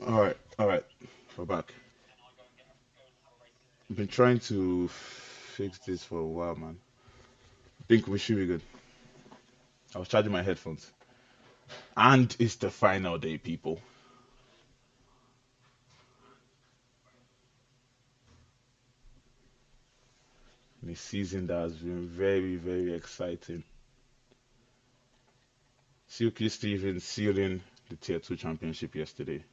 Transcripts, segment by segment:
All right, we're back. I've been trying to fix this for a while, man. Think we should be good. I was charging my headphones, and it's the final day, people. In a season that has been very, very exciting. Silky Stevens sealing the Tier 2 championship yesterday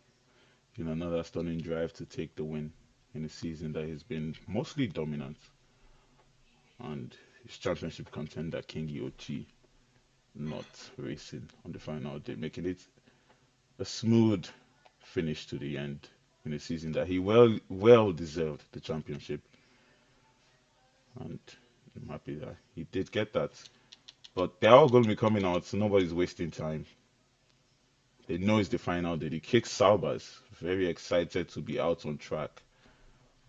in another stunning drive to take the win in a season that has been mostly dominant. And his championship contender, Kingi Ochi, not racing on the final day, making it a smooth finish to the end in a season that he well deserved the championship, and I'm happy that he did get that. But they're all going to be coming out, so nobody's wasting time. They know it's the final day. They kick Saubers, very excited to be out on track,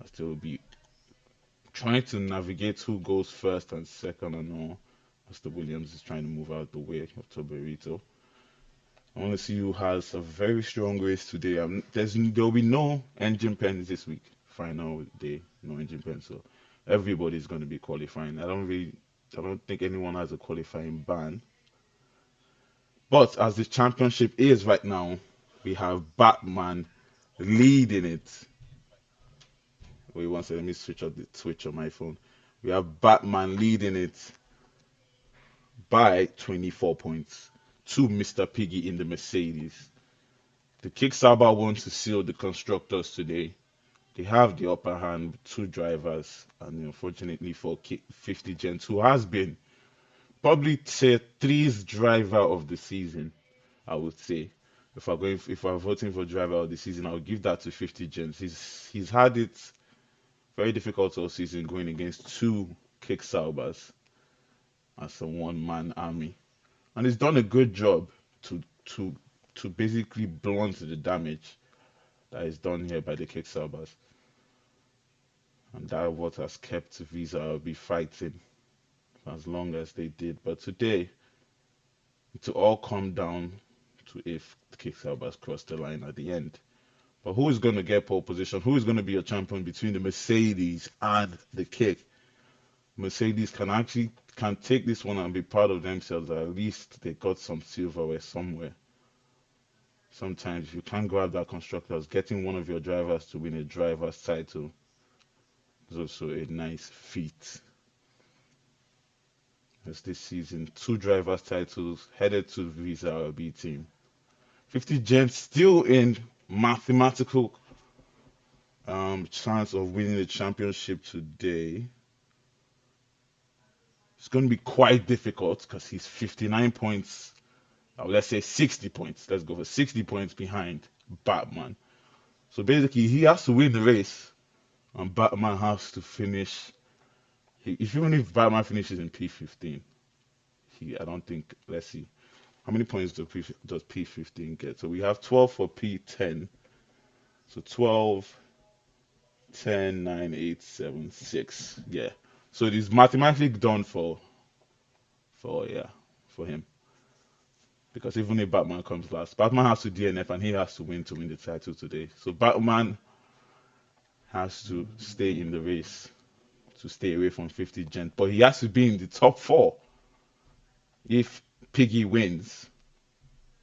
as they will be trying to navigate who goes first and second and all, as the Williams is trying to move out the way of Toberito. I want to see who has a very strong race today. There'll be no engine pens this week. Final day, no engine pens. So everybody's going to be qualifying. I don't think anyone has a qualifying ban. But as the championship is right now, we have Batman leading it. Wait one second, let me switch up the Twitch on my phone. We have Batman leading it by 24 points to Mr. Piggy in the Mercedes. The Kickstarter want to seal the constructors today. They have the upper hand with two drivers, and unfortunately for 50 Gents, who has been probably tier three's driver of the season, I would say. If we're voting for driver of the season, I would give that to 50 Gents. He's had it very difficult all season going against two Kicksaubers as a one-man army, and he's done a good job to to to basically blunt the damage that is done here by the Kicksaubers. And that what has kept Visa be fighting for as long as they did. But today, it will all come down to if the Kicksabbers cross the line at the end. But who is going to get pole position? Who is going to be a champion between the Mercedes and the Kick? Mercedes can take this one and be proud of themselves. At least they got some silverware somewhere. Sometimes if you can't grab that constructors, getting one of your drivers to win a driver's title is also a nice feat. As this season, two drivers' titles headed to the Visa RB team. 50 Gents still in mathematical chance of winning the championship today. It's going to be quite difficult because he's 59 points, let's say 60 points. Let's go for 60 points behind Batman. So basically, he has to win the race, and Batman has to finish. Even if Batman finishes in P15, I don't think. Let's see. How many points does P15 get? So we have 12 for P10. So 12, 10, 9, 8, 7, 6. Yeah. So it is mathematically done for for him. Because even if Batman comes last, Batman has to DNF and he has to win the title today. So Batman has to stay in the race to stay away from 50 Gent. But he has to be in the top four. If Piggy wins,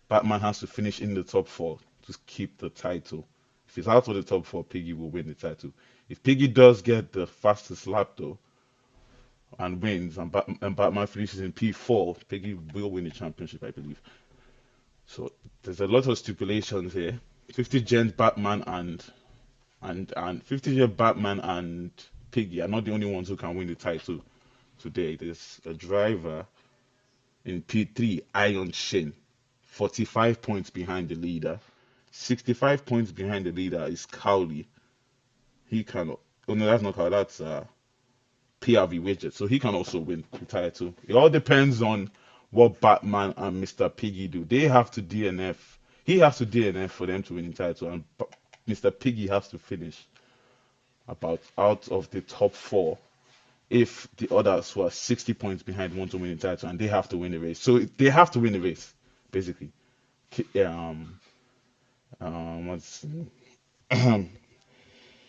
Batman has to finish in the top four to keep the title. If he's out of the top four, Piggy will win the title. If Piggy does get the fastest lap though and wins, and Batman finishes in P4, Piggy will win the championship, I believe. So there's a lot of stipulations here. 50 Gent Batman and 50 Gent Batman and Piggy are not the only ones who can win the title today. There's a driver in P3, Iron Shin, 45 points behind the leader. 65 points behind the leader is Cowley. He can. Oh no, that's not Cowley. That's PRV Widget. So he can also win the title. It all depends on what Batman and Mr. Piggy do. They have to DNF. He has to DNF for them to win the title, and Mr. Piggy has to finish about out of the top four if the others who are 60 points behind want to win the title, and they have to win the race. So they have to win the race, basically. Um, What's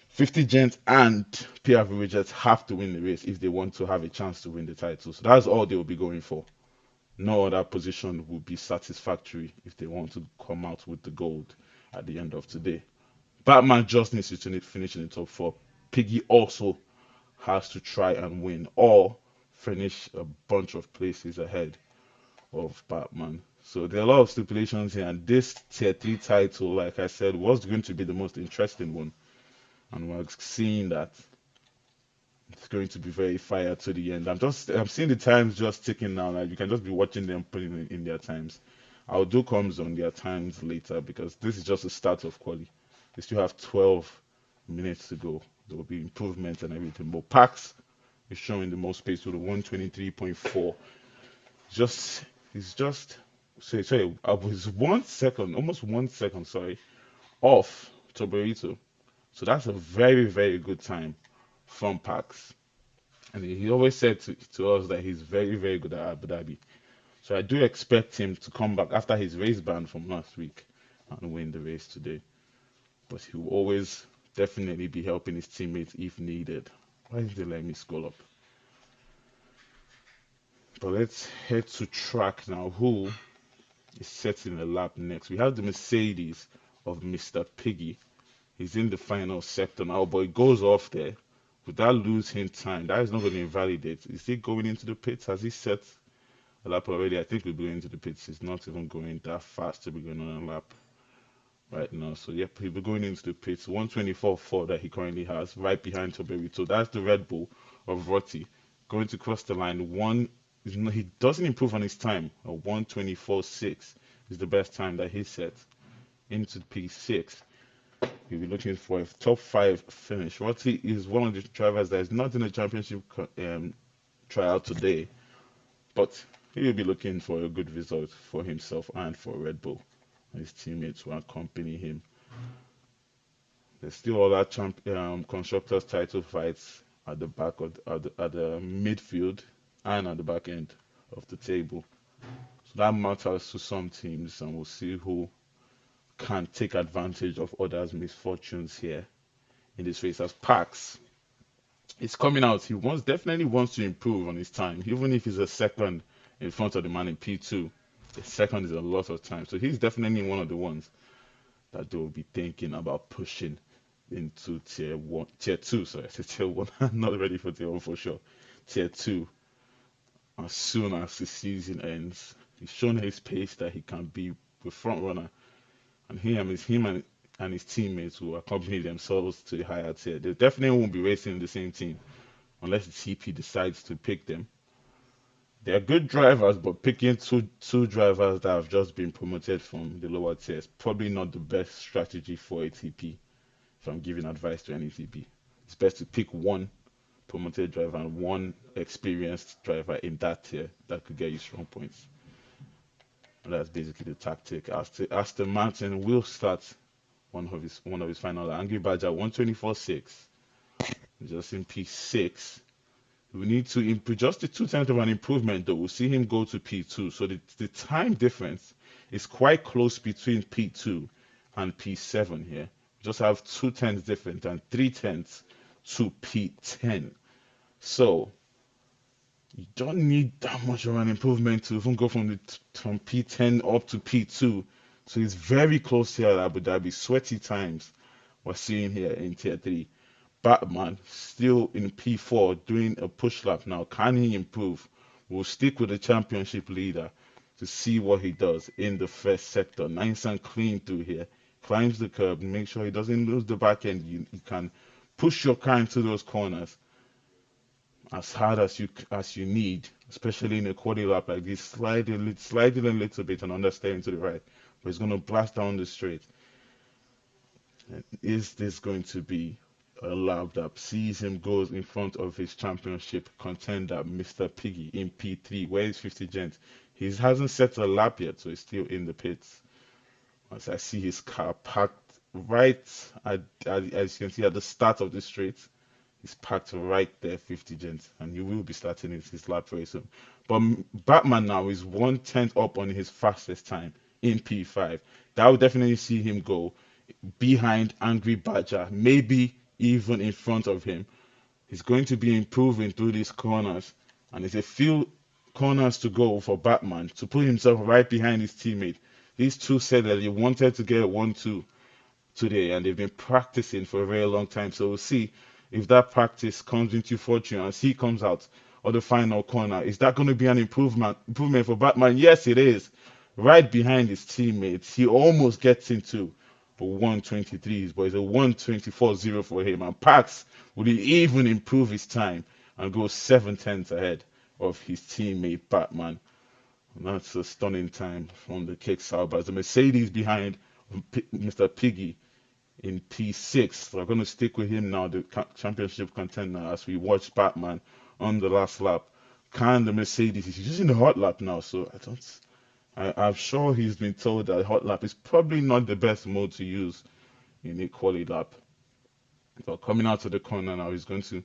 50 Gents and P averages have to win the race if they want to have a chance to win the title. So that's all they will be going for. No other position will be satisfactory if they want to come out with the gold at the end of today. Batman just needs to finish in the top four. Piggy also has to try and win or finish a bunch of places ahead of Batman. So there are a lot of stipulations here, and this tier three title, like I said, was going to be the most interesting one. And we're seeing that it's going to be very fire to the end. I'm seeing the times just ticking now. Like you can just be watching them putting in their times. I'll do comms on their times later because this is just the start of quali. They still have 12 minutes to go. There will be improvements and everything. But Pax is showing the most pace with a 123.4. Just He's just sorry, I was 1 second, almost 1 second, sorry, off Toberito. So that's a very, very good time from Pax. And he always said to us that he's very, very good at Abu Dhabi. So I do expect him to come back after his race ban from last week and win the race today. But he will always definitely be helping his teammates if needed. Why did they let me scroll up? But let's head to track now. Who is setting the lap next? We have the Mercedes of Mr. Piggy. He's in the final sector now, but it goes off there. Would that lose him time? That is not going to invalidate. Is he going into the pits? Has he set a lap already? I think we're going into the pits. He's not even going that fast to be going on a lap right now. So, yep, he'll be going into the pits. 124.4 that he currently has, right behind Toberito. So that's the Red Bull of Rotti. Going to cross the line. He doesn't improve on his time. A 124.6 is the best time that he set into P6. You'll be looking for a top five finish. Rotti is one of the drivers that is not in the championship tryout today, but he will be looking for a good result for himself and for Red Bull and his teammates who accompany him. There's still other constructors title fights at the back of the midfield and at the back end of the table. So that matters to some teams, and we'll see who can take advantage of others' misfortunes here in this race. As Pax is coming out, he definitely wants to improve on his time, even if he's a second in front of the man in P2. A second is a lot of time, so he's definitely one of the ones that they will be thinking about pushing into tier two. Sorry, I said tier one. I'm not ready for tier one for sure. Tier two as soon as the season ends. He's shown his pace that he can be the front runner, and and his teammates will accompany themselves to the higher tier. They definitely won't be racing in the same team unless the TP decides to pick them. They're good drivers, but picking two drivers that have just been promoted from the lower tier is probably not the best strategy for a TP. If I'm giving advice to any TP, it's best to pick one promoted driver and one experienced driver in that tier that could get you strong points. And that's basically the tactic. Aston Martin will start one of his final. Angry Badger 124.6, just in P6. We need to improve just the 2 tenths of an improvement, though. We'll see him go to P2. So the time difference is quite close between P2 and P7 here. We just have 2 tenths different and 3 tenths to P10. So you don't need that much of an improvement to even go from P10 up to P2. So it's very close here at Abu Dhabi. Sweaty times we're seeing here in Tier 3. Batman still in P4 doing a push lap now. Can he improve? We'll stick with the championship leader to see what he does in the first sector. Nice and clean through here. Climbs the curb, make sure he doesn't lose the back end. You can push your car into those corners as hard as you need, especially in a quad lap like this. Slide it a little bit and understeering to the right. But he's going to blast down the straight. Is this going to be a lap that sees him goes in front of his championship contender, Mr. Piggy, in P3? Where is 50 Gent? He hasn't set a lap yet, so he's still in the pits. As I see his car parked right as you can see at the start of the straight. He's parked right there, 50 Gent, and he will be starting his lap very soon. But Batman now is 1 tenth up on his fastest time in P5. That would definitely see him go behind Angry Badger, maybe even in front of him. He's going to be improving through these corners, and it's a few corners to go for Batman to put himself right behind his teammate. These two said that they wanted to get 1-2 today, and they've been practicing for a very long time. So we'll see if that practice comes into fortune as he comes out of the final corner. Is that going to be an improvement for Batman? Yes, it is. Right behind his teammates, he almost gets into a 123, but it's a 124-0 for him. And Pax would even improve his time and go 7 tenths ahead of his teammate Batman. And that's a stunning time from the Kickstarter. The Mercedes behind Mr. Piggy in P6. So I'm going to stick with him now, the championship contender, as we watch Batman on the last lap. Can the Mercedes? He's using the hot lap now, so I don't. I'm sure he's been told that hot lap is probably not the best mode to use in a quali lap. But coming out of the corner now, he's going to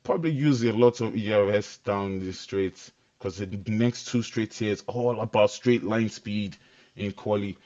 probably use a lot of ERS down the straight because the next two straight here is all about straight line speed in quali.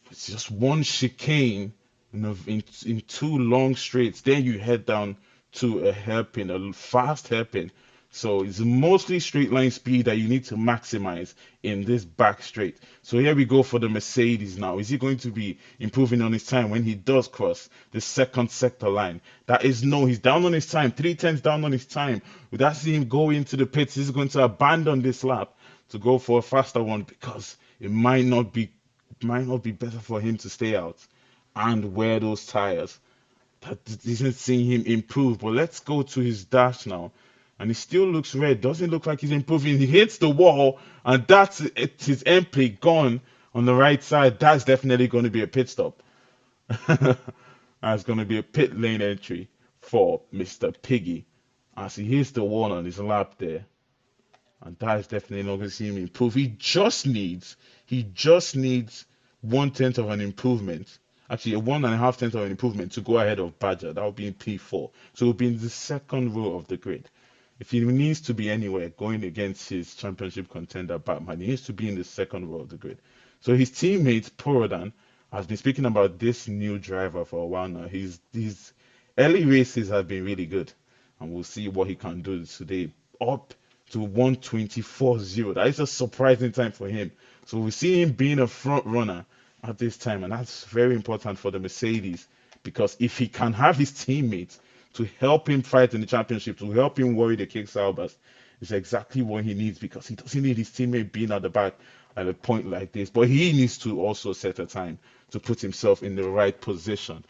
It's just one chicane in two long straights. Then you head down to a hairpin, a fast hairpin. So it's mostly straight line speed that you need to maximize in this back straight. So here we go for the Mercedes now. Is he going to be improving on his time when he does cross the second sector line? That is no, he's down on his time, 3 tenths down on his time. Without seeing him go into the pits, he's going to abandon this lap to go for a faster one because it might not be better for him to stay out and wear those tires. That isn't seeing him improve. But let's go to his dash now. And he still looks red. Doesn't look like he's improving. He hits the wall, and that's it, his MP gone on the right side. That's definitely going to be a pit stop. That's going to be a pit lane entry for Mr. Piggy as he hits the wall on his lap there. And that is definitely not going to see him improve. He just needs 1 tenth of an improvement. Actually, a 1.5 tenths of an improvement to go ahead of Badger. That would be in P4. So it will be in the second row of the grid. If he needs to be anywhere going against his championship contender Batman, he needs to be in the second row of the grid. So his teammate Porodan has been speaking about this new driver for a while now. His early races have been really good, and we'll see what he can do today. Up to 124.0. That is a surprising time for him. So we see him being a front runner at this time, and that's very important for the Mercedes because if he can have his teammates to help him fight in the championship, to help him worry the Kick Albers, is exactly what he needs because he doesn't need his teammate being at the back at a point like this. But he needs to also set a time to put himself in the right position.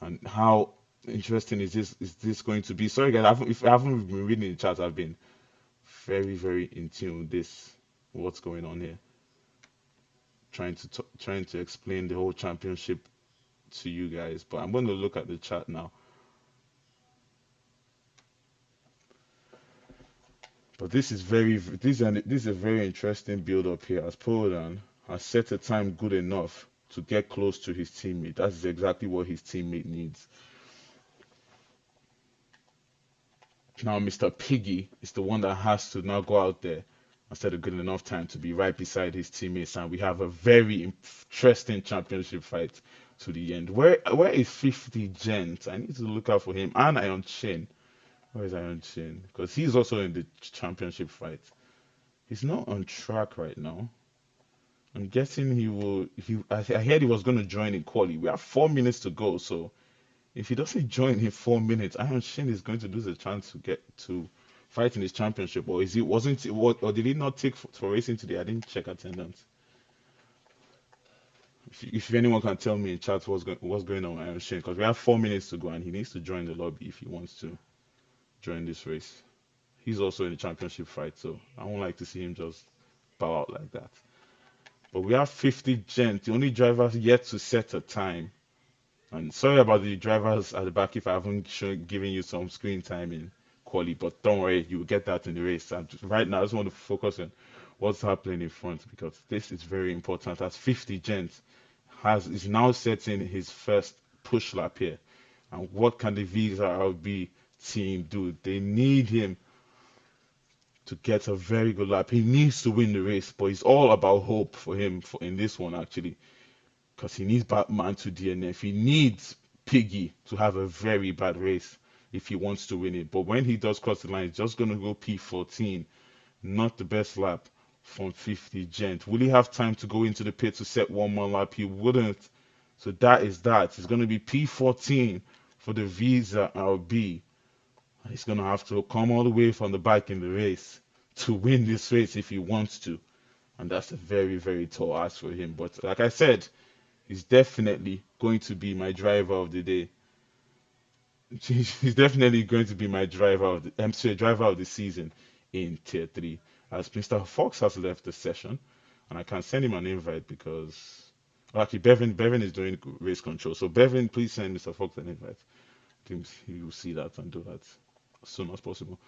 And how interesting is this going to be? Sorry guys, if I haven't been reading the chat, I've been very, very in tune with this, what's going on here. Trying to explain the whole championship to you guys, but I'm going to look at the chat now. But this is a very interesting build up here as Poland has set a time good enough to get close to his teammate. That's exactly what his teammate needs. Now Mr. Piggy is the one that has to now go out there instead of good enough time to be right beside his teammates, and we have a very interesting championship fight to the end. Where is 50 Gent? I need to look out for him and Iron Chin. Where is Iron Chin? Because he's also in the championship fight. He's not on track right now. I'm guessing he will. I heard he was going to join in quali. We have 4 minutes to go, so if he doesn't join in 4 minutes, Iron Shin is going to lose a chance to get to fight in his championship. Or is he wasn't it, what or did he not take for racing today? I didn't check attendance. If anyone can tell me in chat what's going on with Iron Shin, because we have 4 minutes to go and he needs to join the lobby if he wants to join this race. He's also in the championship fight, so I won't like to see him just bow out like that. But we have 50 Gent, the only driver yet to set a time. And sorry about the drivers at the back if I haven't given you some screen time in quali, but don't worry, you will get that in the race. And right now, I just want to focus on what's happening in front because this is very important. As 50 Gent is now setting his first push lap here. And what can the VRLB team do? They need him to get a very good lap. He needs to win the race, but it's all about hope for him in this one actually, because he needs Batman to DNF. He needs Piggy to have a very bad race if he wants to win it. But when he does cross the line, he's just gonna go P14. Not the best lap from 50 gent. Will he have time to go into the pit to set one more lap? He wouldn't. So that is that. It's going to be P14 for the Visa RB. He's going to have to come all the way from the back in the race to win this race if he wants to. And that's a very, very tall ask for him. But like I said, he's definitely going to be my driver of the day. He's definitely going to be my driver of driver of the season in tier three. As Mr. Fox has left the session, and I can send him an invite because well, actually Bevan is doing race control. So Bevan, please send Mr. Fox an invite. I think he will see that and do that as soon as possible.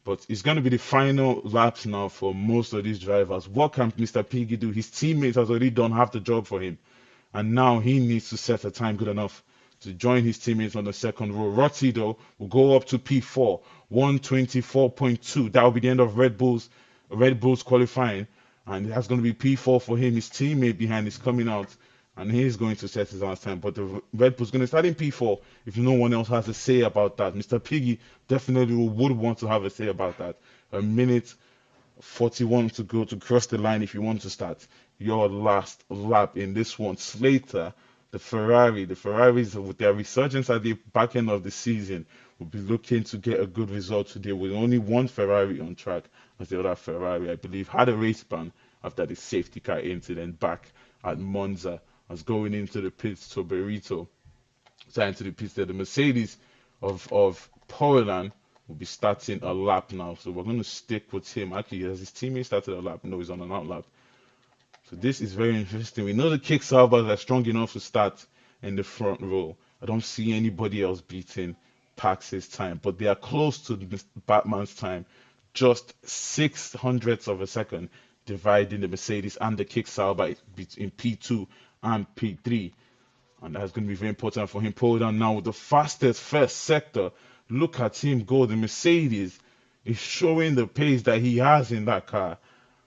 But it's going to be the final laps now for most of these drivers. What can Mr. Piggy do? His teammate has already done half the job for him. And now he needs to set a time good enough to join his teammates on the second row. Rossi, though, will go up to P4, 124.2. That will be the end of Red Bull's qualifying. And that's going to be P4 for him. His teammate behind is coming out, and he's going to set his last time. But the Red Bull's going to start in P4 if no one else has a say about that. Mr. Piggy definitely would want to have a say about that. A minute 41 to go to cross the line if you want to start your last lap in this one. Slater, the Ferraris with their resurgence at the back end of the season will be looking to get a good result today with only one Ferrari on track, as the other Ferrari, I believe, had a race ban after the safety car incident back at Monza. As going into the pits to Berito, into the pits there, the Mercedes of Poland will be starting a lap now. So we're going to stick with him. Actually, has his teammate started a lap? No, he's on an out lap. So this is very interesting. We know the kick salvers are strong enough to start in the front row. I don't see anybody else beating Pax's time, but they are close to Batman's time. Just 600ths of a second dividing the Mercedes and the kick salver in P2 and P3. And that's going to be very important for him. Pull down now with the fastest first sector. Look at him go. The Mercedes is showing the pace that he has in that car.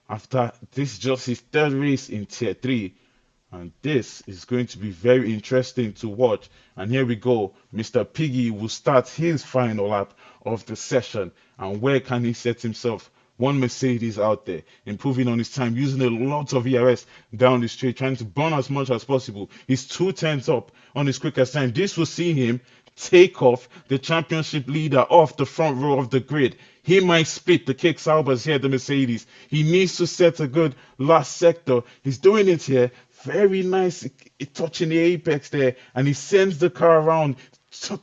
After this, just his third race in tier 3. And this is going to be very interesting to watch. And here we go. Mr. Piggy will start his final lap of the session. And where can he set himself? One Mercedes out there, improving on his time, using a lot of ERS down the straight, trying to burn as much as possible. He's 2 tenths up on his quickest time. This will see him take off the championship leader off the front row of the grid. He might split the kick Saubers here, the Mercedes. He needs to set a good last sector. He's doing it here. Very nice, touching the apex there. And he sends the car around,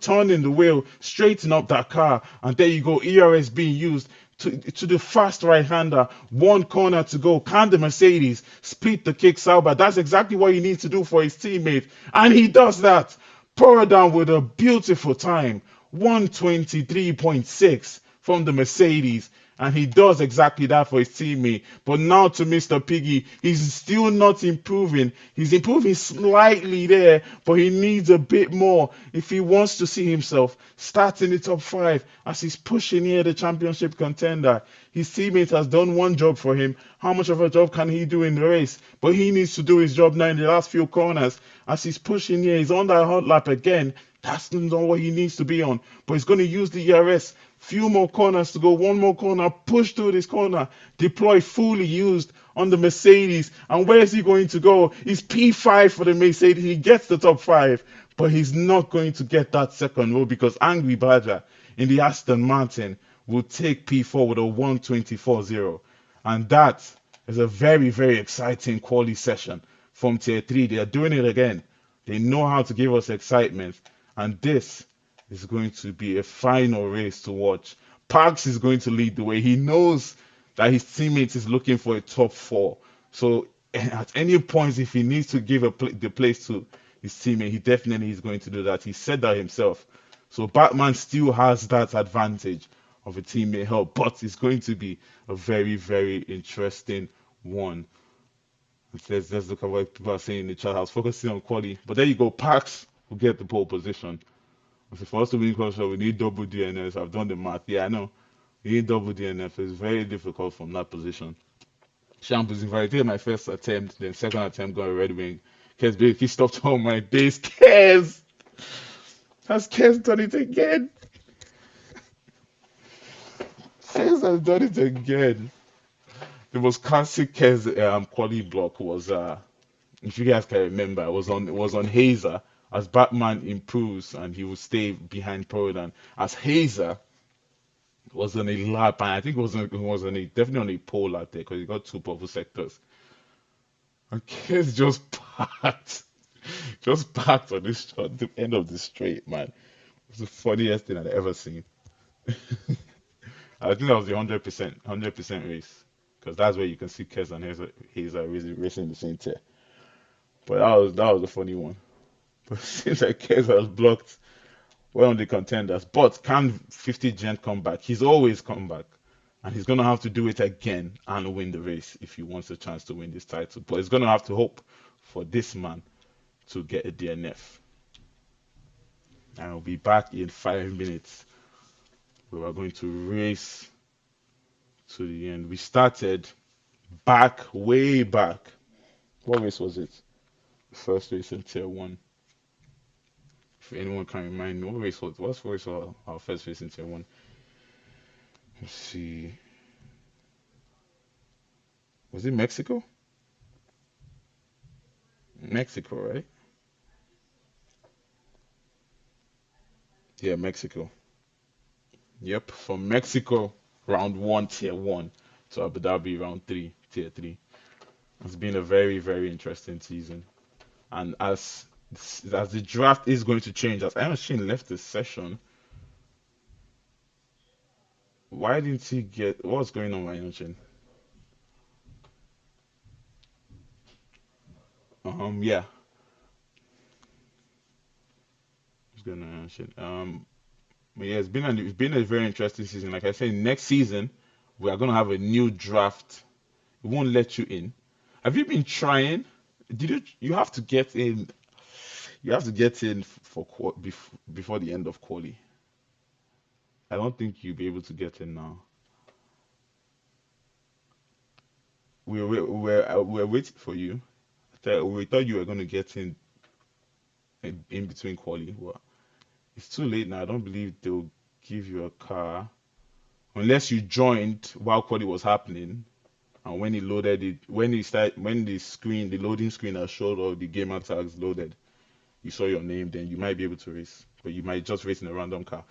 turning the wheel, straighten up that car. And there you go, ERS being used to the fast right-hander. 1 corner to go. Can the Mercedes split the kick Sauber? That's exactly what he needs to do for his teammate. And he does that. Pour down with a beautiful time. 123.6 from the Mercedes. And he does exactly that for his teammate. But now to Mr. Piggy, he's still not improving. He's improving slightly there, but he needs a bit more if he wants to see himself start in the top 5 as he's pushing near the championship contender. His teammate has done one job for him. How much of a job can he do in the race? But he needs to do his job now in the last few corners as he's pushing here. He's on that hot lap again. That's not what he needs to be on. But he's going to use the ERS. Few more corners to go. One more corner. Push through this corner. Deploy fully used on the Mercedes. And where is he going to go? He's P5 for the Mercedes. He gets the top 5. But he's not going to get that second row because Angry Badger in the Aston Martin will take P4 with a 124.0. And that is a very, very exciting quali session from Tier 3. They are doing it again. They know how to give us excitement. And this is going to be a final race to watch. Parks is going to lead the way. He knows that his teammate is looking for a top 4. So at any point, if he needs to give the place to his teammate, he definitely is going to do that. He said that himself. So Batman still has that advantage of a teammate help, but it's going to be a very, very interesting one. Let's look at what people are saying in the chat. I was focusing on quality, but there you go. Parks will get the pole position. So for us to win culture, we need double DNS. I've done the math. Yeah, I know. You need double DNF. It's very difficult from that position. Shambles invited my first attempt, then second attempt got a red wing. Kes basically stopped all my days. Kes! Has Kes done it again? Kes has done it again. The most classic Kes quality block was if you guys can remember, it was on Hazer as Batman improves and he will stay behind Prodan. As Hazer was on a lap, and I think it was on a definitely on a pole lap there because he got two purple sectors. And Kes just parked on the end of the straight, man. It's the funniest thing I'd ever seen. I think that was the 100% race because that's where you can see Kes and Hazer racing the same tier. But that was a funny one. But since like Kes has blocked one of the contenders, but can 50 Gent come back? He's always come back. And he's gonna have to do it again and win the race if he wants a chance to win this title. But he's gonna have to hope for this man to get a DNF. And I'll be back in 5 minutes. We are going to race to the end. We started way back. What race was it? First race in tier one. If anyone can remind me, what's race was our first race in tier one? Let's see. Was it Mexico? Mexico, right? Yeah, Mexico. Yep, from Mexico, round one, tier one, to Abu Dhabi, round three, tier three. It's been a very, very interesting season. And as the draft is going to change, as Aaron Sheen left the session, why didn't he get what's going on with Aaron Sheen? Yeah, what's going on with Aaron Sheen? But yeah, it's been a very interesting season. Like I said, next season we are gonna have a new draft. It won't let you in. Have you been trying? Did you? You have to get in. You have to get in before the end of quali. I don't think you'll be able to get in now. We're waiting for you. We thought you were going to get in between quali. Well, it's too late now. I don't believe they'll give you a car unless you joined while quali was happening. And when he loaded it, when the loading screen has showed all the gamer tags loaded, you saw your name, then you might be able to race. But you might just race in a random car.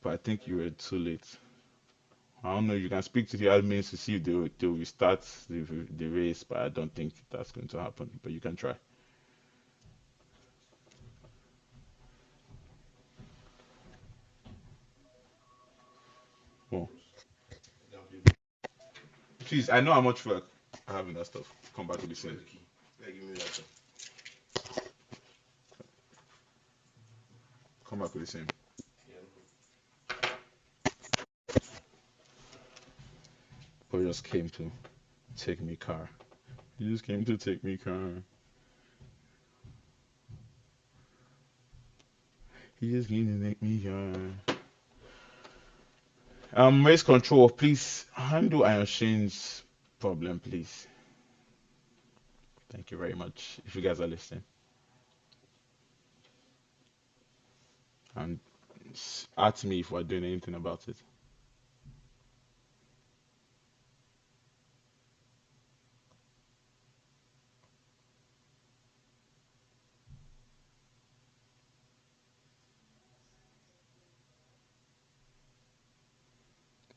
But I think you were too late. I don't know. You can speak to the admins to see if they'll restart the race, but I don't think that's going to happen. But you can try. Oh, please, I know how much work I have in that stuff. Come back to the same. Come back to the same. But he just came to take me car. He just came to take me car. He just came to take me car. Race control, please handle Iron Shane's problem, please. Thank you very much. If you guys are listening, and ask me if we're doing anything about it.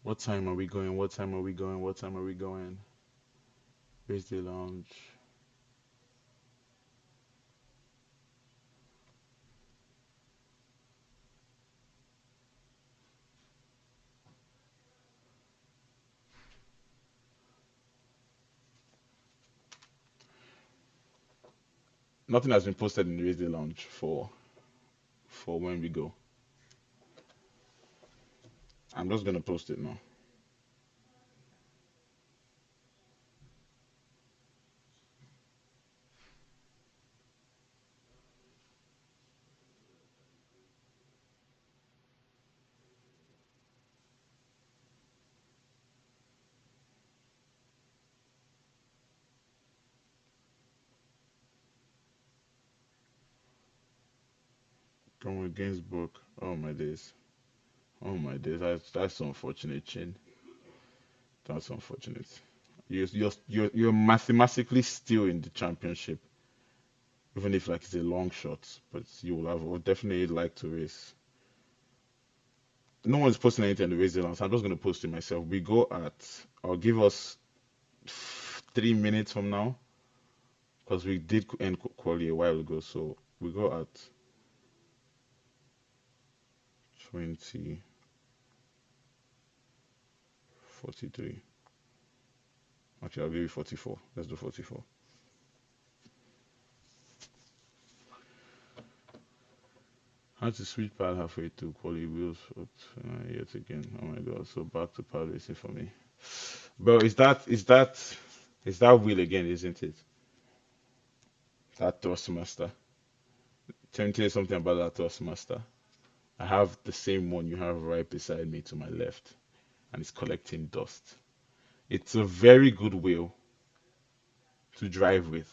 What time are we going? What time are we going? What time are we going? Where's the lounge? Nothing has been posted in the Raise the Lounge for when we go. I'm just gonna post it now. Going against Brook. Oh my days. Oh my days. That's unfortunate, Chin. That's unfortunate. You're mathematically still in the championship, even if like it's a long shot. But you will have would definitely like to race. No one's posting anything in the race deadline, so I'm just gonna post it myself. We go at. I'll give us 3 minutes from now because we did end quali a while ago. So we go at 20:43. Actually, I'll give you 44. Let's do 44. Had to switch pad halfway through quality wheels yet again. Oh my god! So back to pad racing for me. Bro, is that wheel again, isn't it? That Thrustmaster. Tell me something about that Thrustmaster. I have the same one you have right beside me to my left, and it's collecting dust. It's a very good wheel to drive with,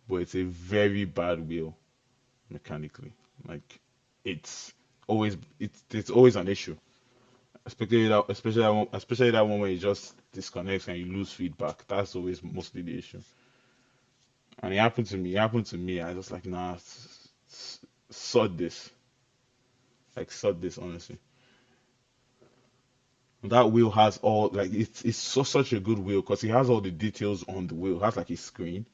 but it's a very bad wheel mechanically. Like it's always an issue. Especially that one where it just disconnects and you lose feedback. That's always mostly the issue. And it happened to me. It happened to me. I was like, nah, sod this. Like sod this, honestly. That wheel has all like it's such a good wheel because it has all the details on the wheel. It has like a screen,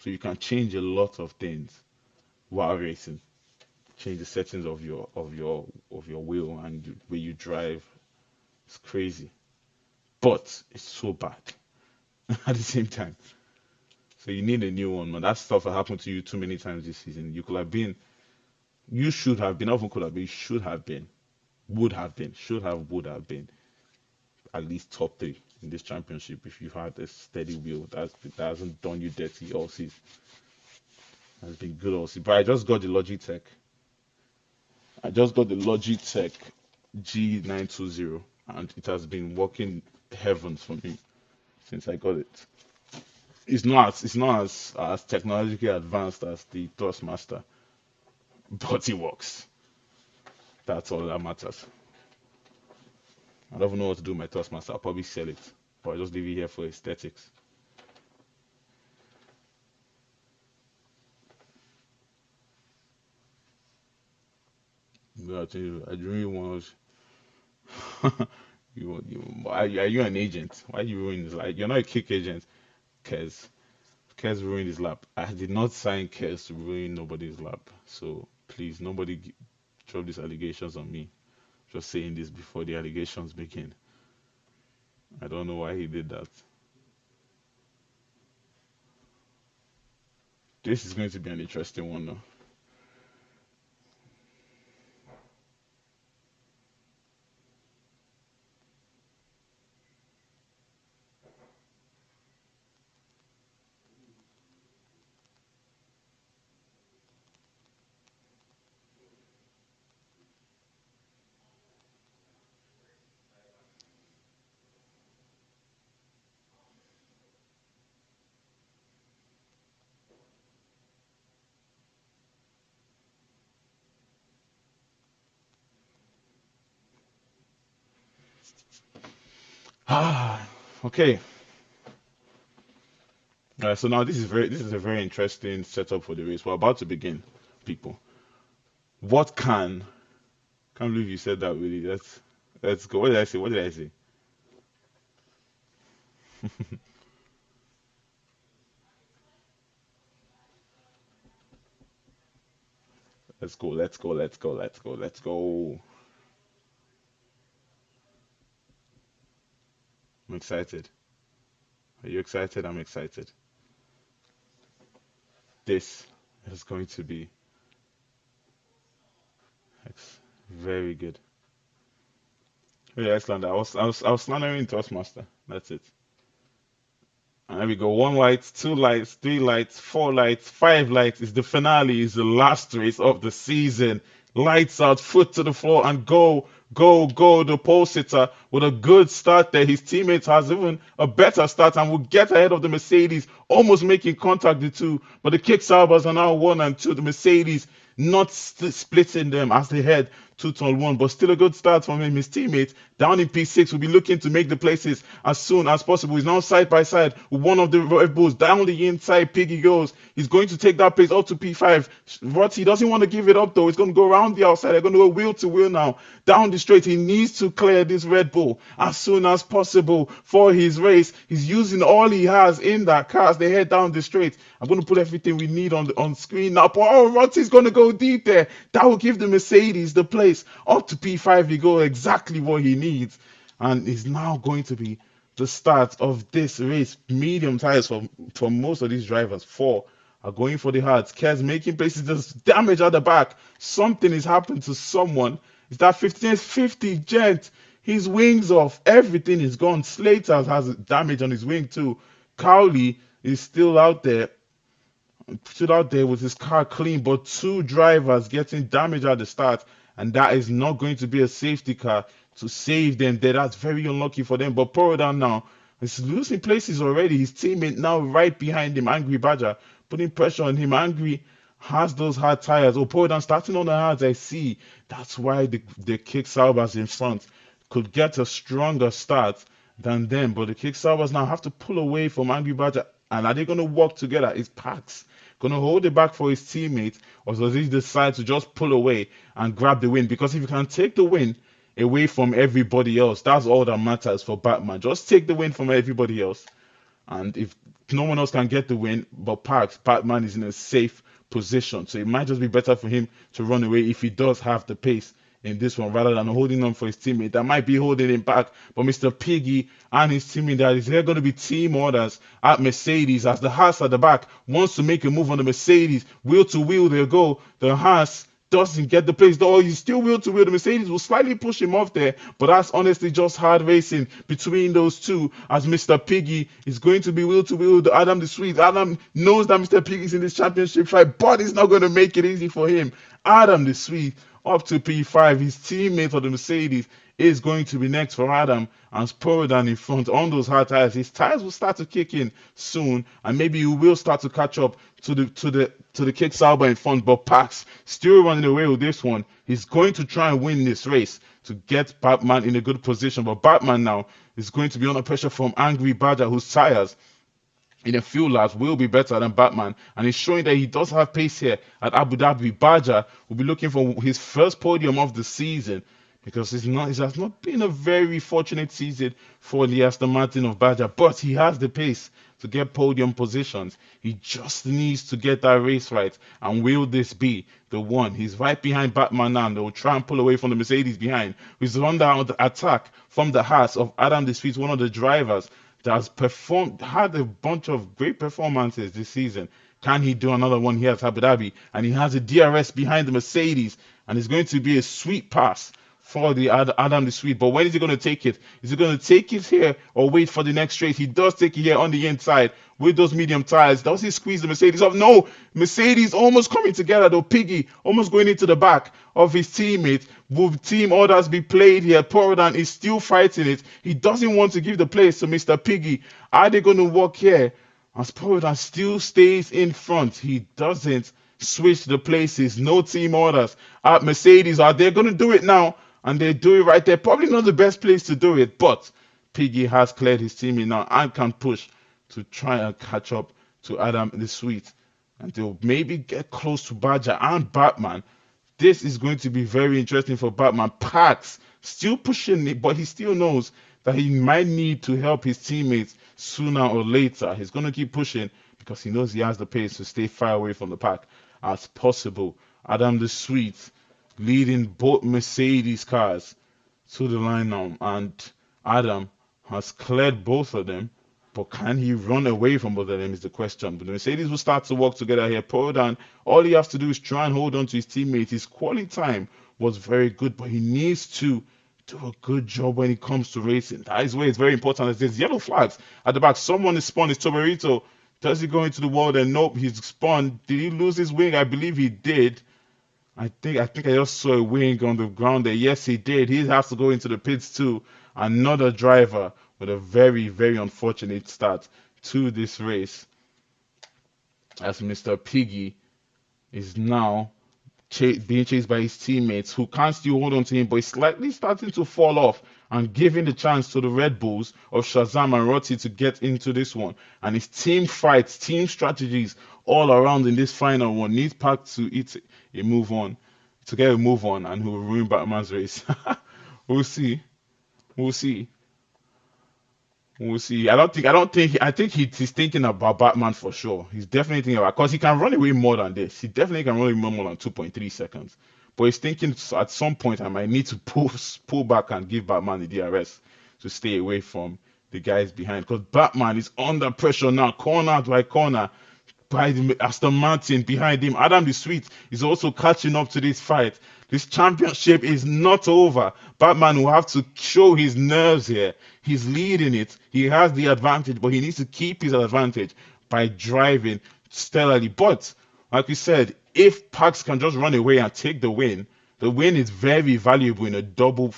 so you can change a lot of things while racing. Change the settings of your wheel and the way you drive. It's crazy, but it's so bad at the same time. So you need a new one, man. That stuff has happened to you too many times this season. You should have been, not even could have been, you should have been, would have been, would have been at least top three in this championship if you had a steady wheel that hasn't done you dirty all season. Has been good all season. But I just got the Logitech G920, and it has been working heavens for me since I got it. It's not as technologically advanced as the Thrustmaster, but it works. That's all that matters. I don't even know what to do with my Toastmaster. I'll probably sell it, but I'll just leave it here for aesthetics. But I tell you, I really want. Are you an agent? Why are you ruining his life? You're not a kick agent, Kez. Kez ruined his lap. I did not sign Kez to ruin nobody's lap. So please, nobody drop these allegations on me. Just saying this before the allegations begin. I don't know why he did that. This is going to be an interesting one, though. Ah, okay. So now this is a very interesting setup for the race. We're about to begin, people. What can Can't believe you said that really. Let's go. What did I say? What did I say? Let's go. Let's go. Let's go. Let's go. Let's go. I'm excited. Are you excited? I'm excited. This is going to be very good. Oh, yeah, Iceland. I was slandering Toastmaster. That's it. And there we go. One light, two lights, three lights, four lights, five lights. It's the finale. It's the last race of the season. Lights out, foot to the floor, and go, go, go. The pole sitter with a good start there. His teammates has even a better start and will get ahead of the Mercedes, almost making contact the two. But the kick salvers are now one and two. The Mercedes not splitting them as they head to turn one. But still a good start from him. His teammate down in P6 will be looking to make the places as soon as possible. He's now side by side with one of the Red Bulls. Down the inside, Piggy goes. He's going to take that place up to P5. Rotty doesn't want to give it up though. He's going to go around the outside. They're going to go wheel to wheel now. Down the straight. He needs to clear this Red Bull as soon as possible for his race. He's using all he has in that car as they head down the straight. I'm going to put everything we need on screen now. Oh, Rotty's going to go deep there. That will give the Mercedes the place. Up to P5 he go, exactly what he needs. And is now going to be the start of this race. Medium tires for most of these drivers. 4 are going for the hards. Kez making places, there's damage at the back. Something has happened to someone. Is that 50 gent? His wings off. Everything is gone. Slater has damage on his wing too. Cowley is still out there. Stood out there with his car clean, but 2 drivers getting damage at the start, and that is not going to be a safety car to save them there. That's very unlucky for them. But Porodan now is losing places already. His teammate now right behind him, Angry Badger, putting pressure on him. Angry has those hard tires. Oh, Porodan starting on the hards, I see. That's why the Kick Saubers in front could get a stronger start than them. But the Kick Saubers now have to pull away from Angry Badger. And are they going to work together? Is Pax going to hold it back for his teammate, or does he decide to just pull away and grab the win? Because if you can take the win away from everybody else, that's all that matters for Batman. Just take the win from everybody else. And if no one else can get the win but Pax, Batman is in a safe position. So it might just be better for him to run away if he does have the pace in this one rather than holding on for his teammate. That might be holding him back. But Mr. Piggy and his teammate, that is there going to be team orders at Mercedes as the Haas at the back wants to make a move on the Mercedes. Wheel to wheel they go. The Haas doesn't get the place. Oh, he's still wheel to wheel. The Mercedes will slightly push him off there, but that's honestly just hard racing between those two as Mr. Piggy is going to be wheel to wheel with Adam the Sweet. Adam knows that Mr. Piggy is in this championship fight, but it's not going to make it easy for him. Adam the Sweet up to P5. His teammate of the Mercedes is going to be next for Adam, and Sporadon in front on those hard tires. His tires will start to kick in soon, and maybe he will start to catch up to the Kick Sauber in front. But Pax still running away with this one. He's going to try and win this race to get Batman in a good position. But Batman now is going to be under pressure from Angry Badger, whose tires in a few laps will be better than Batman, and he's showing that he does have pace here at Abu Dhabi. Badger will be looking for his first podium of the season because it has not been a very fortunate season for the Aston Martin of Badger, but he has the pace to get podium positions. He just needs to get that race right, and will this be the one? He's right behind Batman now. They'll try and pull away from the Mercedes behind, who's under attack from the Haas of Adam Desvries, one of the drivers that has had a bunch of great performances this season. Can he do another one here at Abu Dhabi? And he has a DRS behind the Mercedes, and it's going to be a sweet pass for the Adam the Sweet. But when is he going to take it? Is he going to take it here or wait for the next straight? He does take it here on the inside with those medium tires. Does he squeeze the Mercedes off? No, Mercedes almost coming together though. Piggy almost going into the back of his teammate. Will team orders be played here? Porodan is still fighting it. He doesn't want to give the place to Mr. Piggy. Are they going to walk here? As Porodan still stays in front. He doesn't switch the places. No team orders at Mercedes. Are they going to do it now? And they do it right there. Probably not the best place to do it, but Piggy has cleared his teammate now and can push to try and catch up to Adam the Sweet. And they'll maybe get close to Badger and Batman. This is going to be very interesting for Batman. Pax still pushing it, but he still knows that he might need to help his teammates sooner or later. He's going to keep pushing because he knows he has the pace to stay far away from the pack as possible. Adam the Sweet leading both Mercedes cars to the line now, and Adam has cleared both of them, but can he run away from both of them is the question. But the Mercedes will start to work together here. Porodan, all he has to do is try and hold on to his teammate. His quality time was very good, but he needs to do a good job when it comes to racing. That is where it's very important. There's yellow flags at the back. Someone is spun. It's Toberito. Does he go into the wall? Then nope, he's spun. Did he lose his wing? I believe he did. I think I just saw a wing on the ground there. Yes, he did. He has to go into the pits too. Another driver with a very, very unfortunate start to this race, as Mr. Piggy is now being chased by his teammates who can't still hold on to him, but he's slightly starting to fall off and giving the chance to the Red Bulls of Shazam and Rotti to get into this one. And his team fights, team strategies all around in this final one needs Pac to eat a move on, to get a move on, and who will ruin Batman's race. We'll see. We'll see. We'll see. I think he's thinking about Batman for sure. He's definitely thinking about, because he can run away more than this. He definitely can run away more than 2.3 seconds. But he's thinking at some point I might need to pull back and give Batman the DRS to stay away from the guys behind. Because Batman is under pressure now, corner by corner by the Aston Martin behind him. Adam the Sweet is also catching up to this fight. This championship is not over. Batman will have to show his nerves here. He's leading it. He has the advantage, but he needs to keep his advantage by driving stellarly. But like we said, if Pax can just run away and take the win is very valuable in a double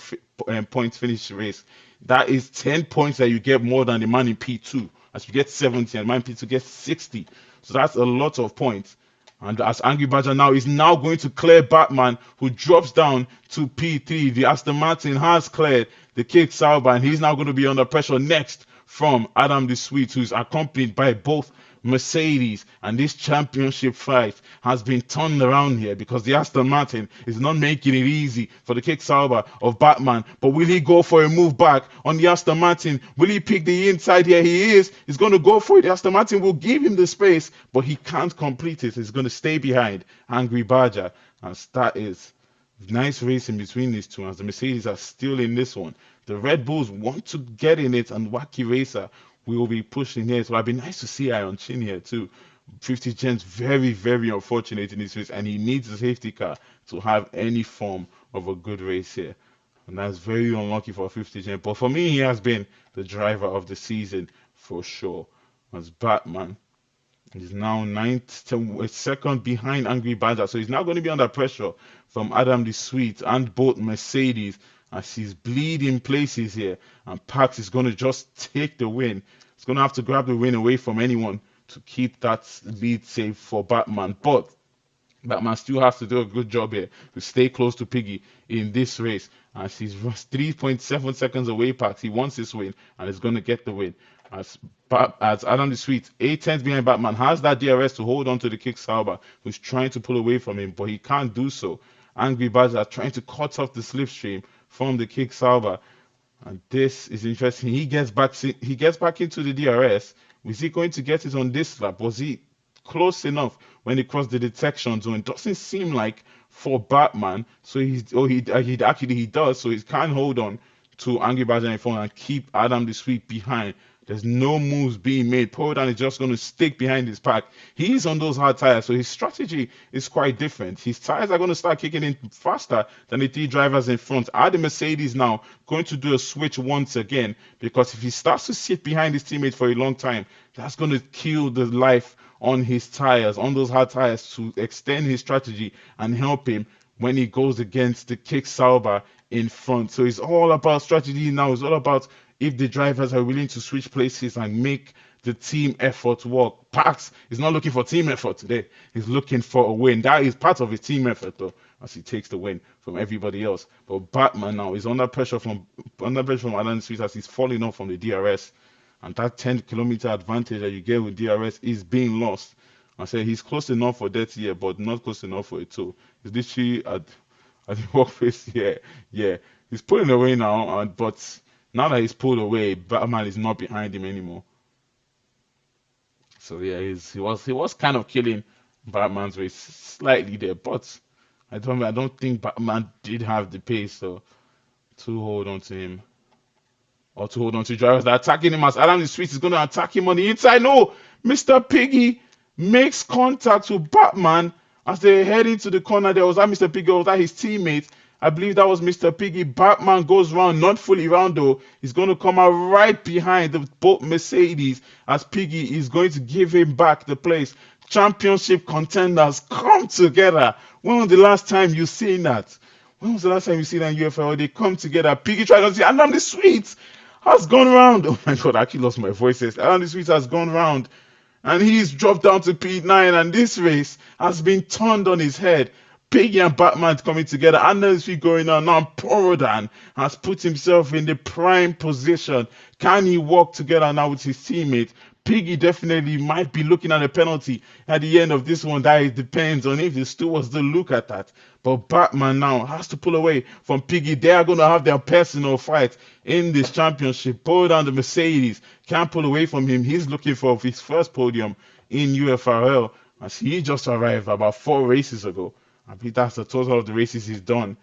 point finish race. That is 10 points that you get more than the man in P2. As you get 70 and man in P2 gets 60. So that's a lot of points. And as Angry Badger now is now going to clear Batman, who drops down to P3. The Aston Martin has cleared the Kick Sauber, and he's now going to be under pressure next from Adam the Sweet, who's accompanied by both Mercedes. And this championship fight has been turned around here because the Aston Martin is not making it easy for the Kick Sauber of Batman. But will he go for a move back on the Aston Martin? Will he pick the inside here? He is. He's going to go for it. The Aston Martin will give him the space, but he can't complete it. He's going to stay behind Angry Badger. And that is nice racing between these two, as the Mercedes are still in this one. The Red Bulls want to get in it, and Wacky Racer will be pushing here. So it'd be nice to see Iron Chin here too. 50 Cent's very, very unfortunate in this race, and he needs a safety car to have any form of a good race here. And that's very unlucky for 50 Cent. But for me, he has been the driver of the season for sure. As Batman is now second behind Angry Badger. So he's now going to be under pressure from Adam the Sweet and both Mercedes, as he's bleeding places here. And Pax is going to just take the win. He's going to have to grab the win away from anyone to keep that lead safe for Batman. But Batman still has to do a good job here to stay close to Piggy in this race, as he's 3.7 seconds away. Pax, he wants this win and is going to get the win. As Adam the Sweet, 8 tenths behind Batman, has that DRS to hold on to the Kick Sauber, who's trying to pull away from him, but he can't do so. Angry Badger trying to cut off the slipstream from the Kick Sauber, and this is interesting. He gets back into the DRS. Was he going to get it on this lap? Was he close enough when he crossed the detection zone? It doesn't seem like for Batman. So he does. So he can't hold on to Angry Badger in front and keep Adam the Sweet behind. There's no moves being made. Podan is just going to stick behind his pack. He's on those hard tires, so his strategy is quite different. His tires are going to start kicking in faster than the 3 drivers in front. Are the Mercedes now going to do a switch once again? Because if he starts to sit behind his teammates for a long time, that's going to kill the life on his tires, on those hard tires, to extend his strategy and help him when he goes against the Kick Sauber in front. So it's all about strategy now. It's all about if the drivers are willing to switch places and make the team effort work. Pax is not looking for team effort today. He's looking for a win. That is part of his team effort, though, as he takes the win from everybody else. But Batman now is under pressure from Alan Sweet, as he's falling off from the DRS. And that 10-kilometer advantage that you get with DRS is being lost. I said he's close enough for that year, but not close enough for it too. He's literally at the workplace. Yeah. He's pulling away now, but now that he's pulled away, Batman is not behind him anymore. So yeah, he was kind of killing Batman's race slightly there, but I don't think Batman did have the pace to hold on to him, or to hold on to drivers that are attacking him, as Adam the Sweet is going to attack him on the inside. No, Mr. Piggy makes contact with Batman as they head into the corner. There was that Mr. Piggy, was that his teammate? I believe that was Mr. Piggy. Batman goes round, not fully round though. He's going to come out right behind the both Mercedes, as Piggy is going to give him back the place. Championship contenders come together. When was the last time you seen that? When was the last time you seen that in UFRL? They come together. Piggy tried to see, and I'm the Sweet has gone round. Oh my god, I actually lost my voices. And the Sweet has gone round, and he's dropped down to P9, and this race has been turned on his head. Piggy and Batman coming together. And there's going on now. Porodan has put himself in the prime position. Can he work together now with his teammate? Piggy definitely might be looking at a penalty at the end of this one. That it depends on if the stewards do look at that. But Batman now has to pull away from Piggy. They are going to have their personal fight in this championship. Pull down the Mercedes. Can't pull away from him. He's looking for his first podium in UFRL as he just arrived about 4 races ago. I believe that's the total of the races he's done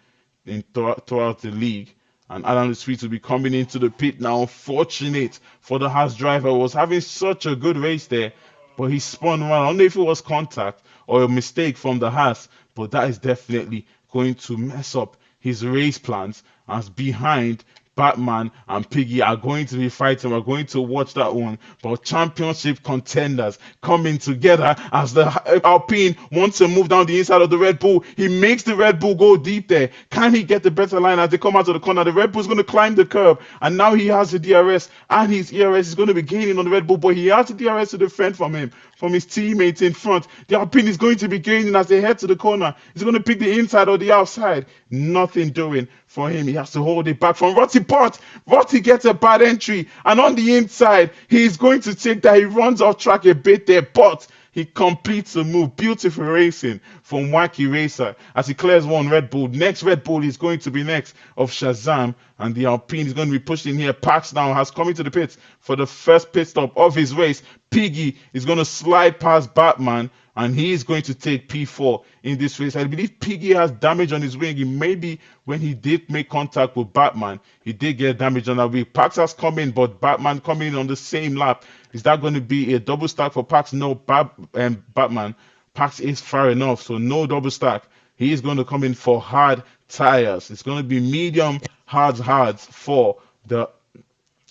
throughout the league. And Adam the Sweet will be coming into the pit now. Unfortunate for the Haas driver, was having such a good race there, but he spun around. I don't know if it was contact or a mistake from the Haas, but that is definitely going to mess up his race plans as behind Batman and Piggy are going to be fighting. We're going to watch that one. But championship contenders coming together as the Alpine wants to move down the inside of the Red Bull. He makes the Red Bull go deep there. Can he get the better line as they come out of the corner? The Red Bull's going to climb the curb, and now he has the DRS, and his ERS is going to be gaining on the Red Bull, but he has the DRS to defend from him, from his teammates in front. The Alpine is going to be gaining as they head to the corner. He's going to pick the inside or the outside. Nothing doing for him. He has to hold it back from Rotty Pot. Rotty gets a bad entry, and on the inside, he's going to take that. He runs off track a bit there, but he completes the move. Beautiful racing from Wacky Racer as he clears one Red Bull. Next Red Bull is going to be next of Shazam, and the Alpine is going to be pushed in here. Pax now has come into the pits for the first pit stop of his race. Piggy is going to slide past Batman, and he is going to take P4 in this race. I believe Piggy has damage on his wing. It may be when he did make contact with Batman, he did get damage on that wing. Pax has come in, but Batman coming in on the same lap. Is that going to be a double stack for Pax? No, Batman. Pax is far enough, so no double stack. He is going to come in for hard tires. It's going to be medium hards for the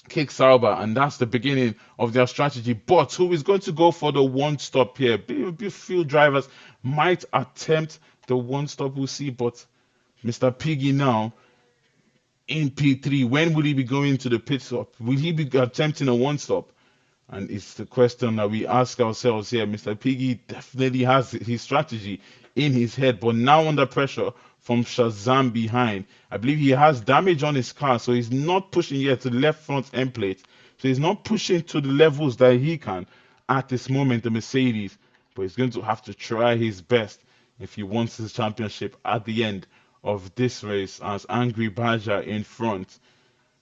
Kick Sauber, and that's the beginning of their strategy. But who is going to go for the one stop here? A few drivers might attempt the one stop, we'll see. But Mr. Piggy now in P3, when will he be going to the pit stop? Will he be attempting a one stop? And it's the question that we ask ourselves here. Mr. Piggy definitely has his strategy in his head, but now under pressure from Shazam behind. I believe he has damage on his car, so he's not pushing yet to the left front end plate. So he's not pushing to the levels that he can at this moment, the Mercedes. But he's going to have to try his best if he wants his championship at the end of this race, as Angry Badger in front.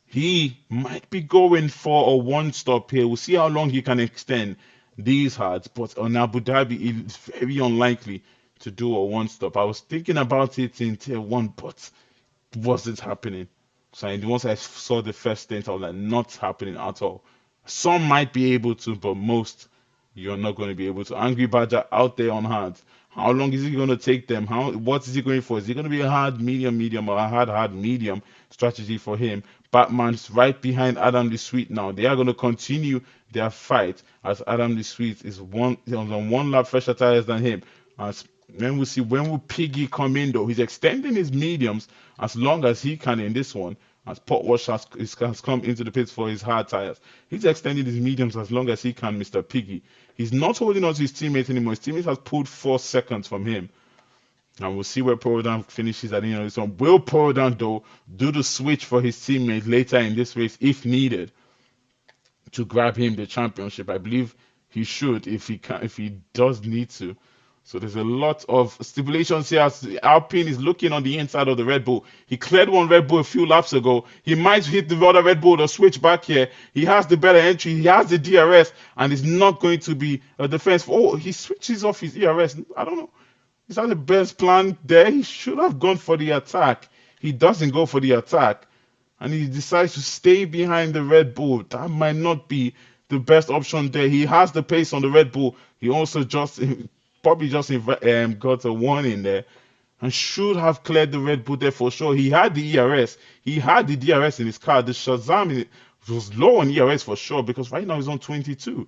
He might be going for a one stop here. We'll see how long he can extend these hards, but on Abu Dhabi, it's very unlikely to do a one stop. I was thinking about it in tier one, but was it happening? So once I saw the first stint, I was like, not happening at all. Some might be able to, but most you're not going to be able to. Angry Badger out there on hards. How long is he going to take them? What is he going for? Is he going to be a hard, medium, or a hard, medium strategy for him? Batman's right behind Adam the Sweet now. They are going to continue their fight as Adam the Sweet is on one lap fresher tires than him. As when will Piggy come in though? He's extending his mediums as long as he can in this one. As Potwash has come into the pits for his hard tires. He's extending his mediums as long as he can, Mr. Piggy. He's not holding on to his teammate anymore. His teammate has pulled 4 seconds from him. And we'll see where Porodan finishes at the end of this one. Will Porodan, though, do the switch for his teammate later in this race if needed to grab him the championship? I believe he should if he does need to. So there's a lot of stipulations here as Alpine is looking on the inside of the Red Bull. He cleared one Red Bull a few laps ago. He might hit the other Red Bull or switch back here. He has the better entry. He has the DRS, and it's not going to be a defense. Oh, he switches off his ERS. I don't know. Is that the best plan there? He should have gone for the attack. He doesn't go for the attack, and he decides to stay behind the Red Bull. That might not be the best option there. He has the pace on the Red Bull. He also probably just got a warning there and should have cleared the Red Bull there for sure. He had the ERS. He had the DRS in his car. The Shazam was low on ERS for sure because right now he's on 22.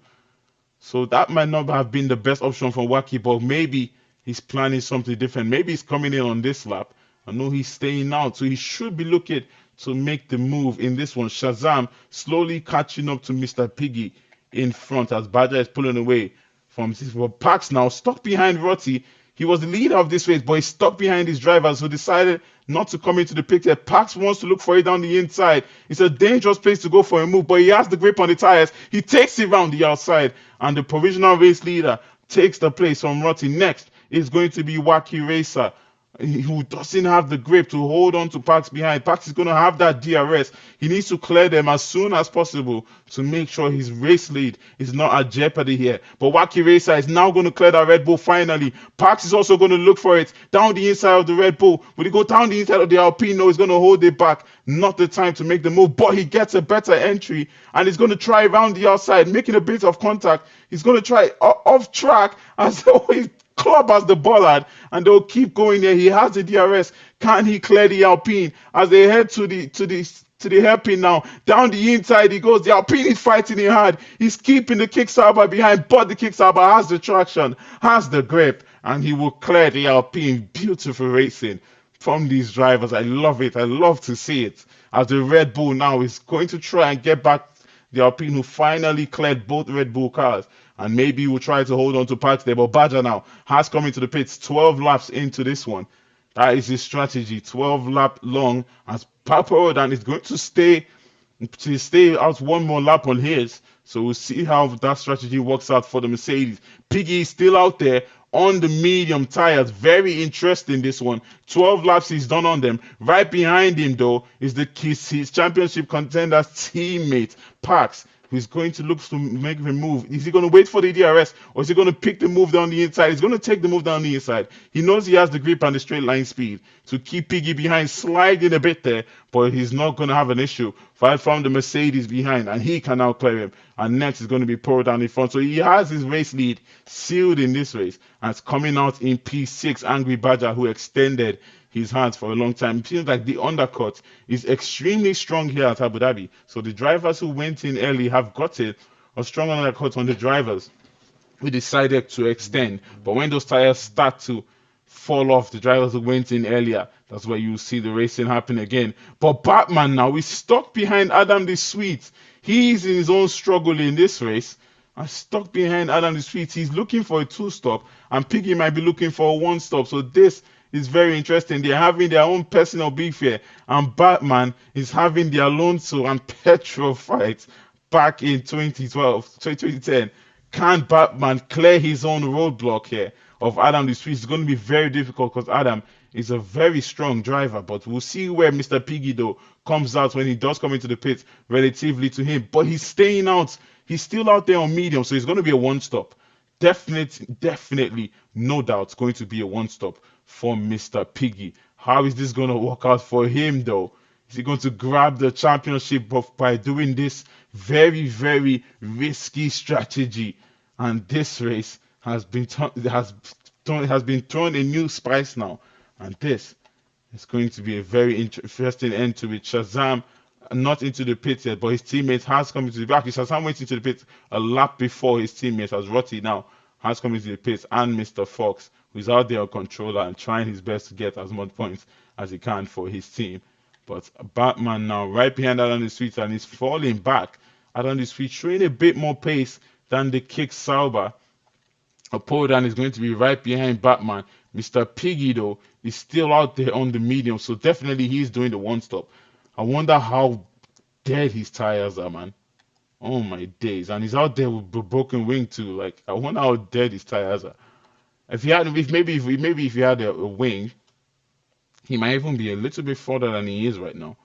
So that might not have been the best option for Wacky, but maybe he's planning something different. Maybe he's coming in on this lap. I know he's staying out, so he should be looking to make the move in this one. Shazam slowly catching up to Mr. Piggy in front as Badger is pulling away from Pax now stuck behind Rotty. He was the leader of this race, but he's stuck behind his drivers who decided not to come into the picture. Pax wants to look for it down the inside. It's a dangerous place to go for a move, but he has the grip on the tires. He takes it round the outside, and the provisional race leader takes the place from Rotty. Next is going to be Wacky Racer, who doesn't have the grip to hold on to Pax behind. Pax is going to have that DRS. He needs to clear them as soon as possible to make sure his race lead is not at jeopardy here. But Wacky Racer is now going to clear that Red Bull finally. Pax is also going to look for it down the inside of the Red Bull. When he go down the inside of the Alpine, no, he's going to hold it back. Not the time to make the move, but he gets a better entry and he's going to try around the outside, making a bit of contact. He's going to try off track as always. Club as the bollard and they'll keep going there. He has the DRS. Can he clear the Alpine as they head to the hairpin now? Down the inside he goes. The Alpine is fighting him hard. He's keeping the Kicksauber behind, but the Kicksauber has the traction, has the grip, and he will clear the Alpine. Beautiful racing from these drivers. I love it. I love to see it. As the Red Bull now is going to try and get back the Alpine, who finally cleared both Red Bull cars. And maybe he will try to hold on to Pax there. But Badger now has come into the pits 12 laps into this one. That is his strategy. 12 lap long as Paparodan is going to stay out one more lap on his. So we'll see how that strategy works out for the Mercedes. Piggy is still out there on the medium tires. Very interesting, this one. 12 laps he's done on them. Right behind him, though, is his championship contender's teammate, Pax, who's going to look to make the move. Is he going to wait for the DRS or is he going to pick the move down the inside? He's going to take the move down the inside. He knows he has the grip and the straight line speed to keep Piggy behind, sliding a bit there, but he's not going to have an issue. Right from the Mercedes behind, and he can now clear him. And next is going to be Pro down in front. So he has his race lead sealed in this race. And it's coming out in P6, Angry Badger, who extended his hands for a long time. It seems like the undercut is extremely strong here at Abu Dhabi. So the drivers who went in early have got it, a strong undercut on the drivers. We decided to extend. But when those tires start to fall off, the drivers who went in earlier, that's where you see the racing happen again. But Batman now is stuck behind Adam the Sweet. He's in his own struggle in this race. And stuck behind Adam the Sweet. He's looking for a 2-stop, and Piggy might be looking for a 1-stop. So this is very interesting. They're having their own personal beef here, and Batman is having the Alonso and Petrol fight back in 2010. Can Batman clear his own roadblock here of Adam the Swiss? It's going to be very difficult because Adam is a very strong driver, but we'll see where Mr. Piggy though comes out when he does come into the pit relatively to him. But he's staying out. He's still out there on medium, so it's going to be a 1-stop. Definitely, no doubt, going to be a 1-stop for Mr. Piggy. How is this going to work out for him though? Is he going to grab the championship by doing this very, very risky strategy? And this race has been thrown a new spice now, and this is going to be a very interesting end to it. Shazam not into the pit yet, but his teammate has come into the back. Shazam went into the pit a lap before his teammate, as Rotty now has come into the pit, and Mr. Fox, who's out there on controller and trying his best to get as much points as he can for his team. But Batman now right behind Adam the Sweet, and he's falling back. Adam the Sweet showing a bit more pace than the Kicksauber. Apodan is going to be right behind Batman. Mr. Piggy though is still out there on the medium, so definitely he's doing the 1-stop. I wonder how dead his tires are, man. Oh my days. And he's out there with a broken wing too. Like, I wonder how dead his tires are. If he had a wing, he might even be a little bit further than he is right now.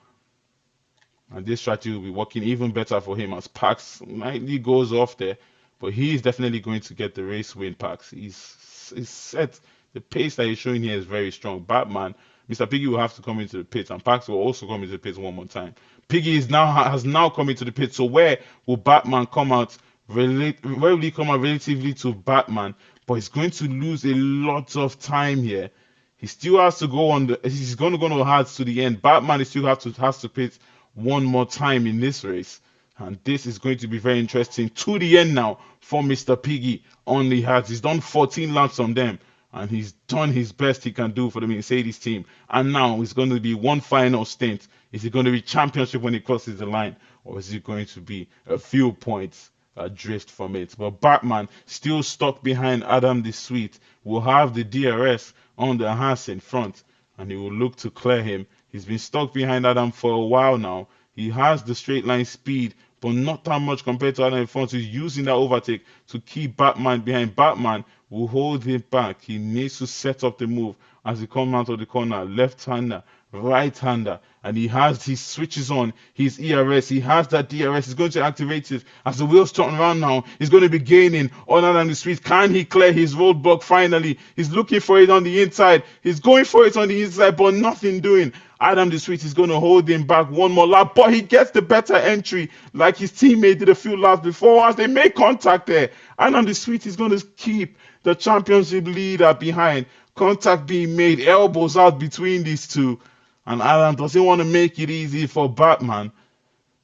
And this strategy will be working even better for him as Pax slightly goes off there. But he is definitely going to get the race win, Pax. He's set. The pace that he's showing here is very strong. Batman, Mr. Piggy will have to come into the pits, and Pax will also come into the pits one more time. Piggy has now come into the pits. So where will Batman come out? Where will he come out relatively to Batman? But he's going to lose a lot of time here. He still has to go on he's going to go hard to the end. Batman still has to pit one more time in this race. And this is going to be very interesting to the end now for Mr. Piggy on the hards. He's done 14 laps on them, and he's done his best he can do for the Mercedes team. And now it's going to be one final stint. Is it going to be championship when he crosses the line, or is it going to be a few points drift from it. But Batman, still stuck behind Adam the Sweet, will have the DRS on the Haas in front, and he will look to clear him. He's been stuck behind Adam for a while now. He has the straight line speed, but not that much compared to Adam in front. He's using that overtake to keep Batman behind. Batman will hold him back. He needs to set up the move as he comes out of the corner. Left-hander, right-hander, and he switches on his ERS. He has that DRS. He's going to activate it as the wheels turn around now. He's going to be gaining on Adam the Sweet. Can he clear his roadblock finally? He's looking for it on the inside. He's going for it on the inside, but nothing doing. Adam the Sweet is going to hold him back one more lap, but he gets the better entry like his teammate did a few laps before as they make contact there. Adam the Sweet is going to keep the championship leader behind. Contact being made, elbows out between these two. And Adam doesn't want to make it easy for Batman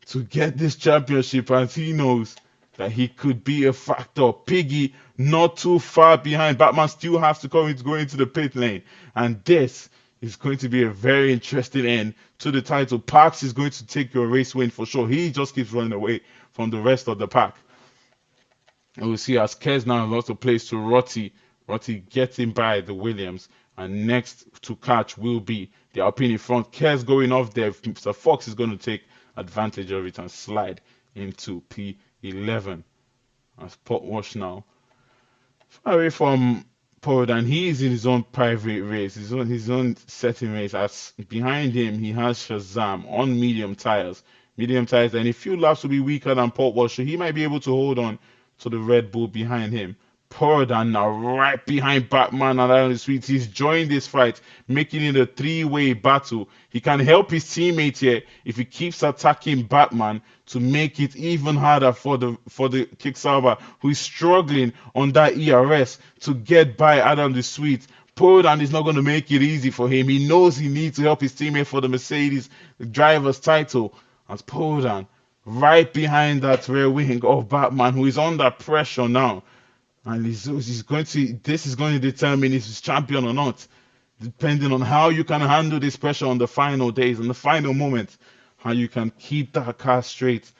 to get this championship as he knows that he could be a factor. Piggy not too far behind. Batman still has to go into the pit lane. And this is going to be a very interesting end to the title. Parks is going to take your race win for sure. He just keeps running away from the rest of the pack. And we'll see as Kez now lost the place to Rotty. Rotty getting by the Williams. And next to catch will be the Alpine front. Kez going off there. Mr. Fox is going to take advantage of it and slide into P11. As Port Wash now far away from Paul, and he is in his own private race, his own setting race. As behind him, he has Shazam on medium tires. Medium tires, and a few laps will be weaker than Port Wash, so he might be able to hold on to the Red Bull behind him. Porodan now right behind Batman and Iron Sweet. He's joined this fight, making it a three-way battle. He can help his teammate here if he keeps attacking Batman to make it even harder for the Kicksauber, who is struggling on that ERS to get by Adam the Sweet. Porodan is not going to make it easy for him. He knows he needs to help his teammate for the Mercedes driver's title. As Porodan right behind that rear wing of Batman, who is under pressure now. And this is going to determine if he's champion or not, depending on how you can handle this pressure on the final days, on the final moment, how you can keep that car straight,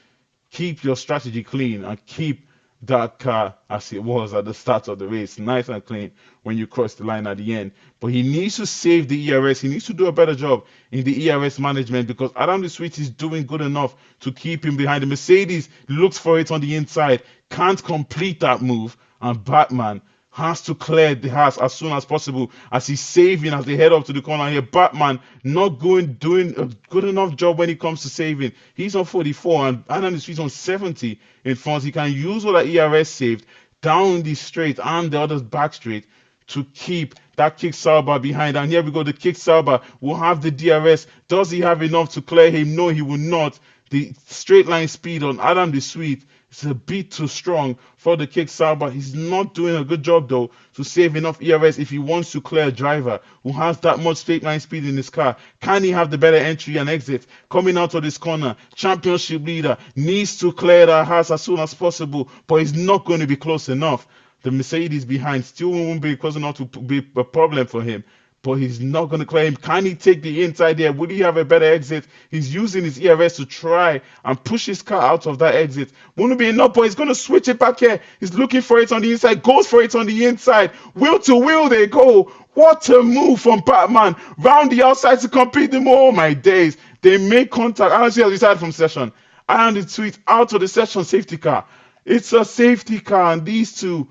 keep your strategy clean, and keep that car as it was at the start of the race, nice and clean when you cross the line at the end. But he needs to save the ERS. He needs to do a better job in the ERS management because Adam the Sweet is doing good enough to keep him behind. The Mercedes looks for it on the inside, can't complete that move. And Batman has to clear the house as soon as possible as he's saving as they head up to the corner here. Batman not doing a good enough job when it comes to saving. He's on 44 and Adam is on 70 in front. He can use all that ERS saved down the straight and the other back straight to keep that Kicksauber behind. And here we go. The Kicksauber will have the DRS. Does he have enough to clear him? No, he will not. The straight line speed on Adam the Sweet is a bit too strong for the Kicksauber. He's not doing a good job though to save enough ERS if he wants to clear a driver who has that much straight line speed in his car. Can he have the better entry and exit coming out of this corner? Championship leader needs to clear that house as soon as possible, but he's not going to be close enough. The Mercedes behind still won't be close enough to be a problem for him. But he's not going to claim. Can he take the inside there? Would he have a better exit? He's using his ERS to try and push his car out of that exit. Wouldn't be enough, but he's going to switch it back here. He's looking for it on the inside, goes for it on the inside. Wheel to wheel they go. What a move from Batman. Round the outside to complete them. Oh my days. They make contact. I don't see how retired from session. And the tweet out of the session safety car. It's a safety car, and these two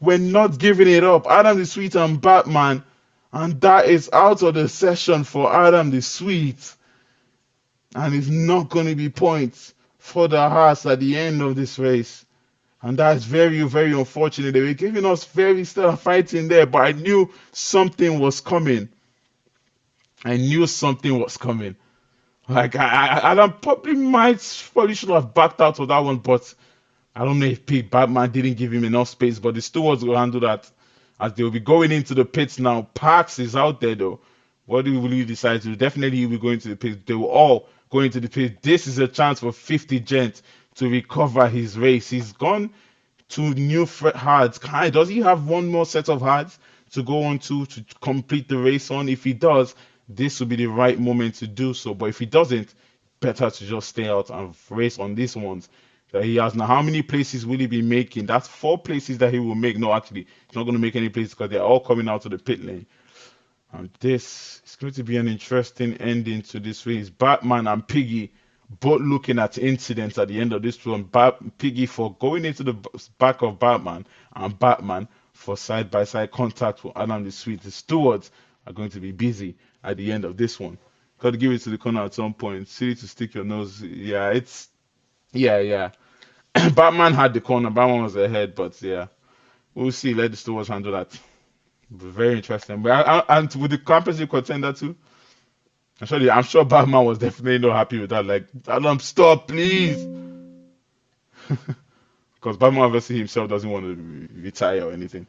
were not giving it up. Adam the Sweet and Batman. And that is out of the session for Adam the Sweet. And it's not going to be points for the Haas at the end of this race. And that's very, very unfortunate. They were giving us very stellar fighting there, but I knew something was coming. I knew something was coming. Like, I probably should have backed out of that one, but I don't know if Batman didn't give him enough space, but the stewards will handle that. As they'll be going into the pits now. Parks is out there though. What will he decide to do? Definitely he'll be going to the pits. They will all go into the pits. This is a chance for 50 Gent to recover his race. He's gone to new hards. Does he have one more set of hards to go on to complete the race on? If he does, this will be the right moment to do so. But if he doesn't, better to just stay out and race on these ones. that he has now. How many places will he be making? That's 4 places that he will make. No, actually, he's not going to make any places because they're all coming out to the pit lane. And this is going to be an interesting ending to this race. Batman and Piggy both looking at incidents at the end of this one. Piggy for going into the back of Batman, and Batman for side by side contact with Adam the Sweet. The stewards are going to be busy at the end of this one. Got to give it to the corner at some point. Silly to stick your nose. Yeah, yeah. Batman had the corner. Batman was ahead, but yeah, we'll see. Let the stewards handle that. Very interesting. But and with the championship contender too, I'm sure Batman was definitely not happy with that. Like, Adam, stop, please, because Batman obviously himself doesn't want to retire or anything.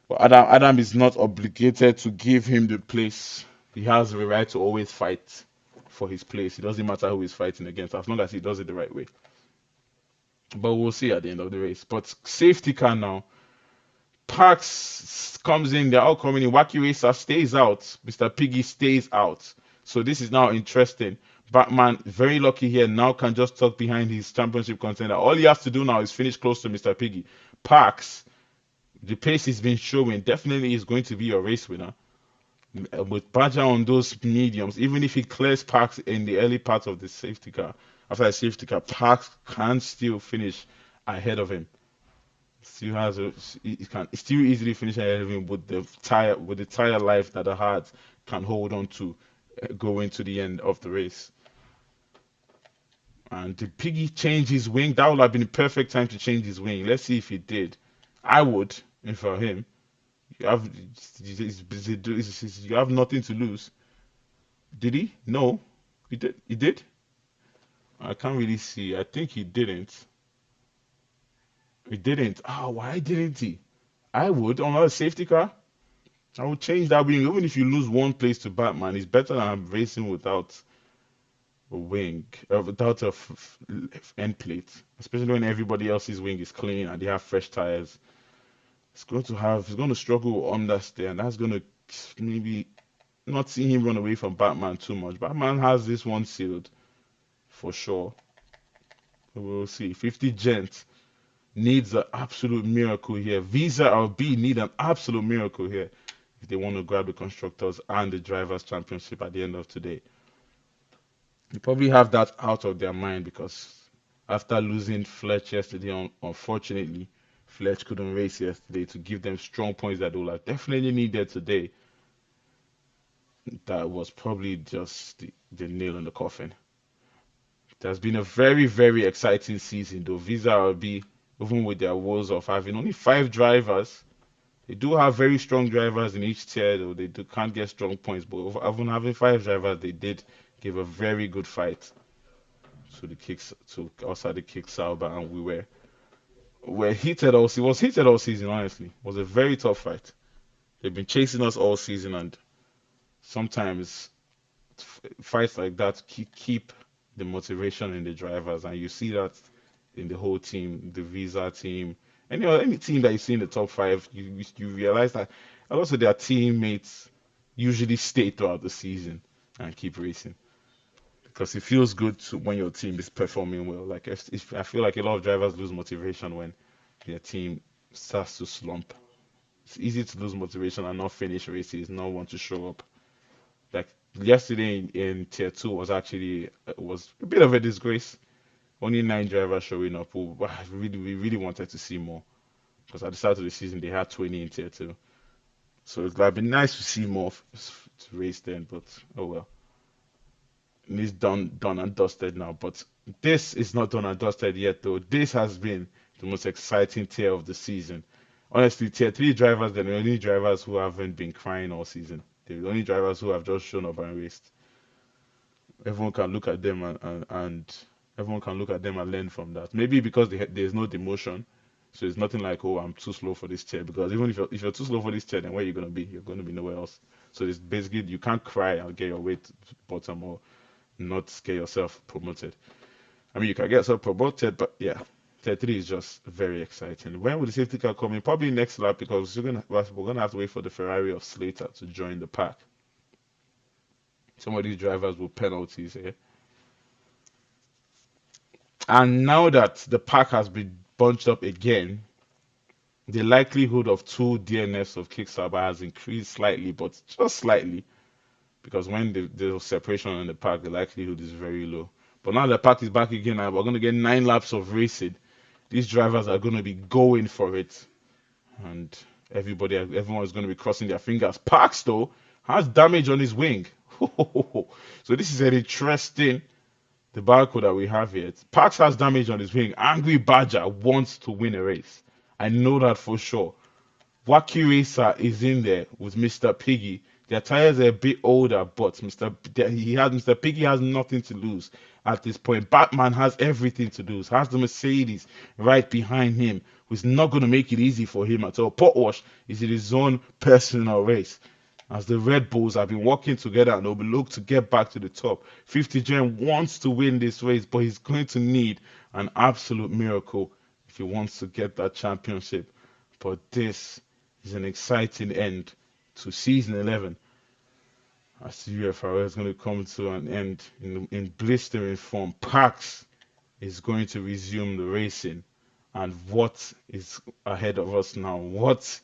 But Adam is not obligated to give him the place. He has the right to always fight for his place. It doesn't matter who he's fighting against, as long as he does it the right way. But we'll see at the end of the race. But safety car now. Parks comes in, they're all coming in. Wacky Racer stays out. Mr. Piggy stays out. So this is now interesting. Batman, very lucky here, now can just tuck behind his championship contender. All he has to do now is finish close to Mr. Piggy. Parks, the pace he's been showing, definitely is going to be a race winner. With Badger on those mediums, even if he clears Parks in the early part of the safety car, after the safety car, Parks can still finish ahead of him. Still has a he can still easily finish ahead of him with the tire life that the heart can hold on to going to the end of the race. And the Piggy change his wing. That would have been the perfect time to change his wing. Let's see if he did. I would, if for him. You have you have nothing to lose. Did he? No. He did. He did. I can't really see. I think he didn't. He didn't. Oh, why didn't he? I would on a safety car. I would change that wing. Even if you lose one place to Batman, it's better than racing without a wing, without a end plate. Especially when everybody else's wing is clean and they have fresh tires. He's going to struggle with understeer, and that's going to maybe not see him run away from Batman too much. Batman has this one sealed for sure. We'll see. 50 Gent needs an absolute miracle here. Visa or B need an absolute miracle here if they want to grab the constructors and the drivers championship at the end of today. They probably have that out of their mind because after losing Fletch yesterday, unfortunately, Fletch couldn't race yesterday to give them strong points that they would have definitely needed today. That was probably just the nail in the coffin. It has been a very, very exciting season though. Visa RB, even with their woes of having only 5 drivers, they do have very strong drivers in each tier though. Can't get strong points, but even having 5 drivers, they did give a very good fight to the kicks to outside the kick Sauber, and were heated all season. Was heated all season, honestly. It was a very tough fight. They've been chasing us all season, and sometimes fights like that keep the motivation in the drivers, and you see that in the whole team, the Visa team, any team that you see in the top 5, you realize that a lot of their teammates usually stay throughout the season and keep racing because it feels good when your team is performing well. Like if I feel like a lot of drivers lose motivation when their team starts to slump. It's easy to lose motivation and not finish races, not want to show up. Like yesterday in tier 2 was a bit of a disgrace. Only 9 drivers showing up. We really wanted to see more because at the start of the season they had 20 in tier 2. So it would have been nice to see more to race then, but oh well. It's done and dusted now. But this is not done and dusted yet, though. This has been the most exciting tier of the season. Honestly, tier 3 drivers, they're the only drivers who haven't been crying all season. They're the only drivers who have just shown up and raced. Everyone can look at them and everyone can look at them and learn from that. Maybe because there's no demotion, so it's nothing like, oh, I'm too slow for this tier. Because even if you're too slow for this tier, then where are you gonna be? You're gonna be nowhere else. So it's basically you can't cry and get your way to the bottom or not get yourself promoted. I mean, you can get yourself promoted, but yeah, tier 3 is just very exciting. When will the safety car come in? Probably next lap because we're gonna have to wait for the Ferrari of Slater to join the pack. Some of these drivers with penalties here. And now that the pack has been bunched up again, the likelihood of two DNFs of Kickstarter has increased slightly, but just slightly, because when there's separation in the pack, the likelihood is very low. But now the pack is back again, and we're going to get 9 laps of racing. These drivers are going to be going for it, and everyone is going to be crossing their fingers. Parks, though, has damage on his wing. So this is an interesting the barcode that we have here. Parks has damage on his wing. Angry Badger wants to win a race. I know that for sure. Wacky Racer is in there with Mr. Piggy. Their tires are a bit older, but Mr. Piggy has nothing to lose at this point. Batman has everything to lose. Has the Mercedes right behind him, who's not going to make it easy for him at all. Potwash is in his own personal race, as the Red Bulls have been working together and they'll be looking to get back to the top. 50 Gen wants to win this race, but he's going to need an absolute miracle if he wants to get that championship. But this is an exciting end to season 11, as the UFRL is going to come to an end in blistering form. Pax is going to resume the racing, and what is ahead of us now? What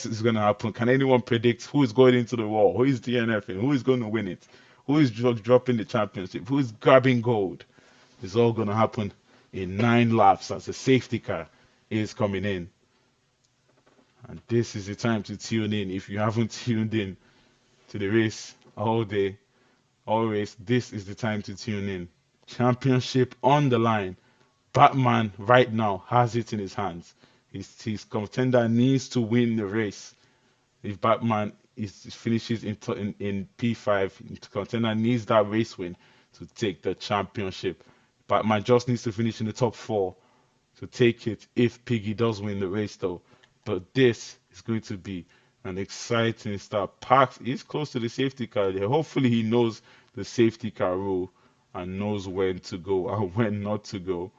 is going to happen? Can anyone predict who is going into the wall? Who is DNFing? Who is going to win it? Who is dropping the championship? Who is grabbing gold? It's all going to happen in 9 laps as a safety car is coming in. And this is the time to tune in. If you haven't tuned in to the race all day, always, this is the time to tune in. Championship on the line. Batman right now has it in his hands. His contender needs to win the race. If Batman finishes in P5, contender needs that race win to take the championship. Batman just needs to finish in the top 4 to take it if Piggy does win the race, though. But this is going to be an exciting start. Parks is close to the safety car there. Hopefully, he knows the safety car rule and knows when to go and when not to go.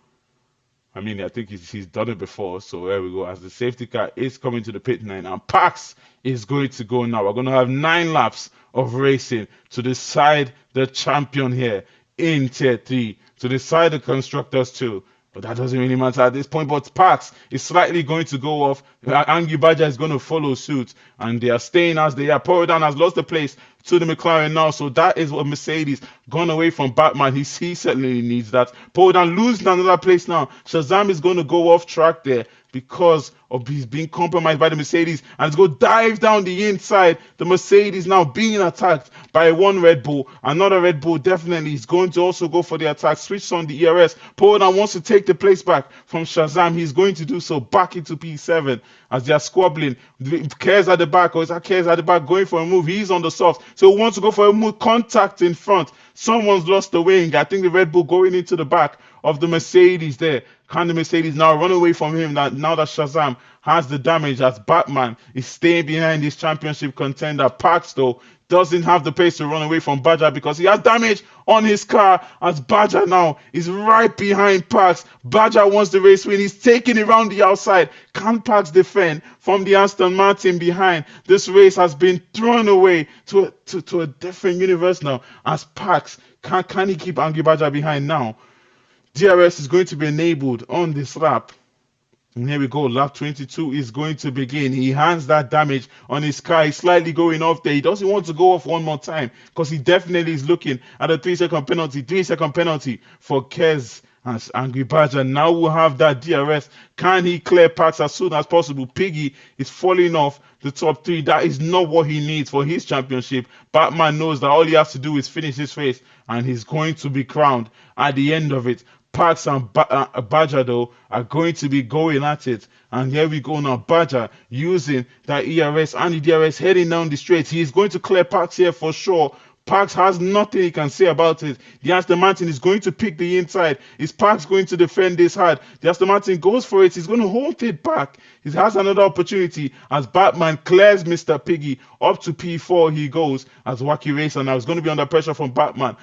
I mean, I think he's done it before. So there we go. As the safety car is coming to the pit lane, and Parks is going to go now. We're going to have 9 laps of racing to decide the champion here in Tier 3, to decide the constructors too. But that doesn't really matter at this point. But Parks is slightly going to go off. Angry Badger is going to follow suit. And they are staying as they are. Powerdown has lost the place to the McLaren now. So that is what Mercedes gone away from Batman. He certainly needs that. Powerdown losing another place now. Shazam is going to go off track there because of he's being compromised by the Mercedes, and it's going to dive down the inside. The Mercedes now being attacked by one Red Bull. Another Red Bull definitely is going to also go for the attack. Switch on the ERS. Powerdown wants to take the place back from Shazam. He's going to do so back into P7 as they are squabbling. Cares at the back, or is that Cares at the back going for a move? He's on the soft, so he wants to go for a move. Contact in front. Someone's lost the wing. I think the Red Bull going into the back of the Mercedes there. Can the Mercedes now run away from him now that Shazam has the damage, as Batman is staying behind his championship contender? Parks, though, doesn't have the pace to run away from Badger because he has damage on his car, as Badger now is right behind Parks. Badger wants the race win. He's taking it around the outside. Can Parks defend from the Aston Martin behind? This race has been thrown away to a different universe now, as Parks can he keep Angry Badger behind now? DRS is going to be enabled on this lap. And here we go. Lap 22 is going to begin. He hands that damage on his car. He's slightly going off there. He doesn't want to go off one more time because he definitely is looking at a 3-second penalty. 3-second penalty for Kez as Angry Badger now will have that DRS. Can he clear Parks as soon as possible? Piggy is falling off the top 3. That is not what he needs for his championship. Batman knows that all he has to do is finish this race and he's going to be crowned at the end of it. Parks and Badger, though, are going to be going at it. And here we go now. Badger using that ERS and the DRS heading down the straight. He is going to clear Parks here for sure. Parks has nothing he can say about it. The Aston Martin is going to pick the inside. Is Parks going to defend this hard? The Aston Martin goes for it. He's going to hold it back. He has another opportunity as Batman clears Mr. Piggy. Up to P4 he goes as Wacky Racer now is going to be under pressure from Batman.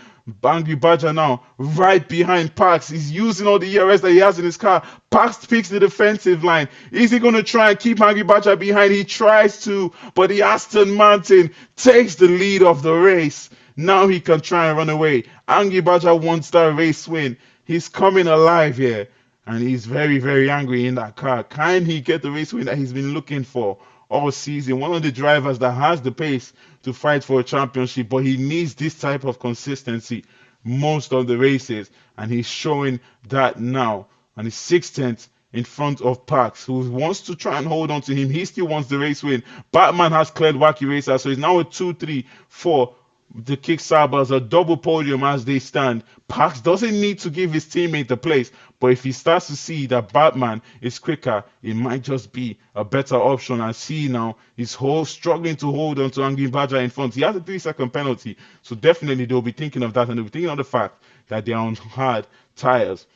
Angry Badger now right behind Parks. He's using all the ERS that he has in his car. Parks picks the defensive line. Is he going to try and keep Angry Badger behind? He tries to, but the Aston Martin takes the lead of the race. Now he can try and run away. Angry Badger wants that race win. He's coming alive here, and he's very, very angry in that car. Can he get the race win that he's been looking for all season? One of the drivers that has the pace to fight for a championship, but he needs this type of consistency most of the races, and he's showing that now. And he's 16th in front of Parks, who wants to try and hold on to him. He still wants the race win. Batman has cleared Wacky Racer, so it's now a 2-3-4. The Kicksabers a double podium as they stand. Parks doesn't need to give his teammate the place, but if he starts to see that Batman is quicker, it might just be a better option. And see now he's struggling to hold on to Angry Badger in front. He has a 3-second penalty, so definitely they'll be thinking of that, and they'll be thinking of the fact that they're on hard tires.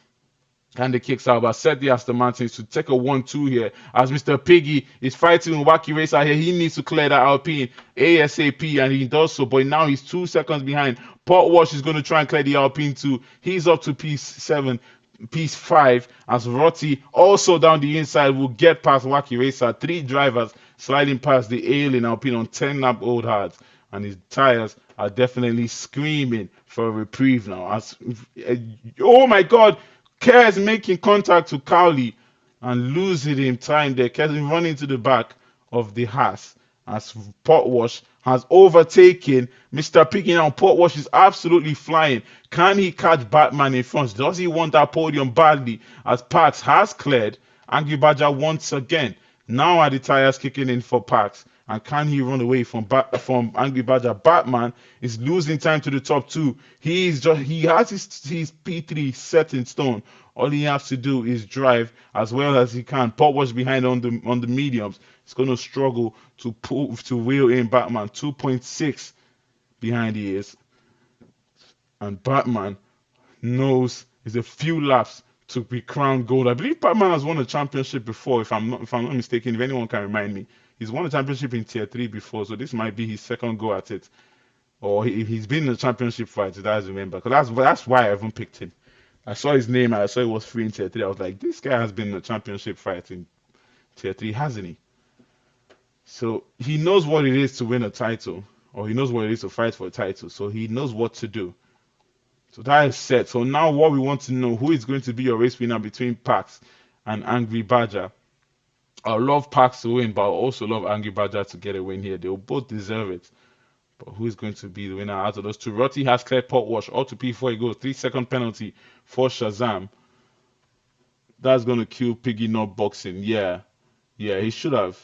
And the kicks out, but set the Aston Martins to take a 1-2 here as Mr. Piggy is fighting with Wacky Racer here. He needs to clear that Alpine ASAP, and he does so, but now he's 2 seconds behind. Port Wash is going to try and clear the Alpine too. He's up to P7, P5, as Rotti also down the inside will get past Wacky Racer. Three drivers sliding past the alien Alpine on 10 lap old hards, and his tires are definitely screaming for a reprieve now. As oh my God, Kerr is making contact with Cowley and losing him time there. Kerr is running to the back of the Haas as Potwash has overtaken Mr. Piggy now. Potwash is absolutely flying. Can he catch Batman in front? Does he want that podium badly? As Parks has cleared Angry Badger once again. Now are the tires kicking in for Parks? And can he run away from Angry Badger? Batman is losing time to the top two. He has his P3 set in stone. All he has to do is drive as well as he can. Pop was behind on the mediums. He's going to struggle to wheel in Batman. 2.6 behind he is, and Batman knows is a few laps to be crowned gold. I believe Batman has won a championship before, if I'm not mistaken. If anyone can remind me, he's won a championship in Tier 3 before, so this might be his second go at it. Or he's been in a championship fight, so that's remember. Because that's why I haven't picked him. I saw his name and I saw he was free in Tier 3. I was like, this guy has been in a championship fight in Tier 3, hasn't he? So he knows what it is to win a title, or he knows what it is to fight for a title, so he knows what to do. So that is set. So now what we want to know, who is going to be your race winner between Pax and Angry Badger? I love Pax to win, but I also love Angry Badger to get a win here. They'll both deserve it. But who is going to be the winner out of those two? Rotti has cleared Pot Wash. All to P4 he goes. 3-second penalty for Shazam. That's going to kill Piggy not boxing. Yeah. Yeah, he should have.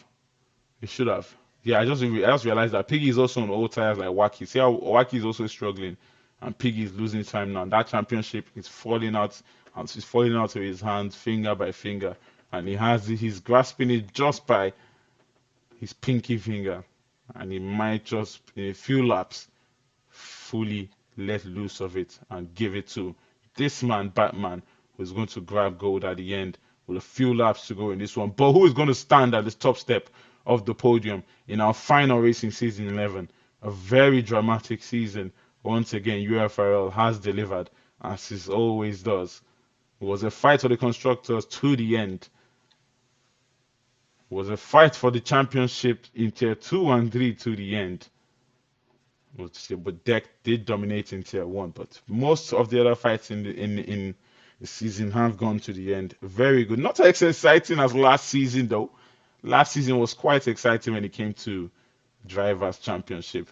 He should have. Yeah, I just realized that Piggy is also on old tires like Wacky. See how Wacky is also struggling, and Piggy is losing time now. That championship is falling out, and it's falling out of his hands, finger by finger, and he's grasping it just by his pinky finger, and he might just in a few laps fully let loose of it and give it to this man, Batman, who's going to grab gold at the end with a few laps to go in this one. But who is going to stand at the top step of the podium in our final racing season 11? A very dramatic season. Once again, UFRL has delivered, as it always does. It was a fight for the constructors to the end. It was a fight for the championship in Tier 2 and 3 to the end. But Deck did dominate in Tier 1, but most of the other fights in the season have gone to the end. Very good. Not as exciting as last season, though. Last season was quite exciting when it came to Drivers' Championship.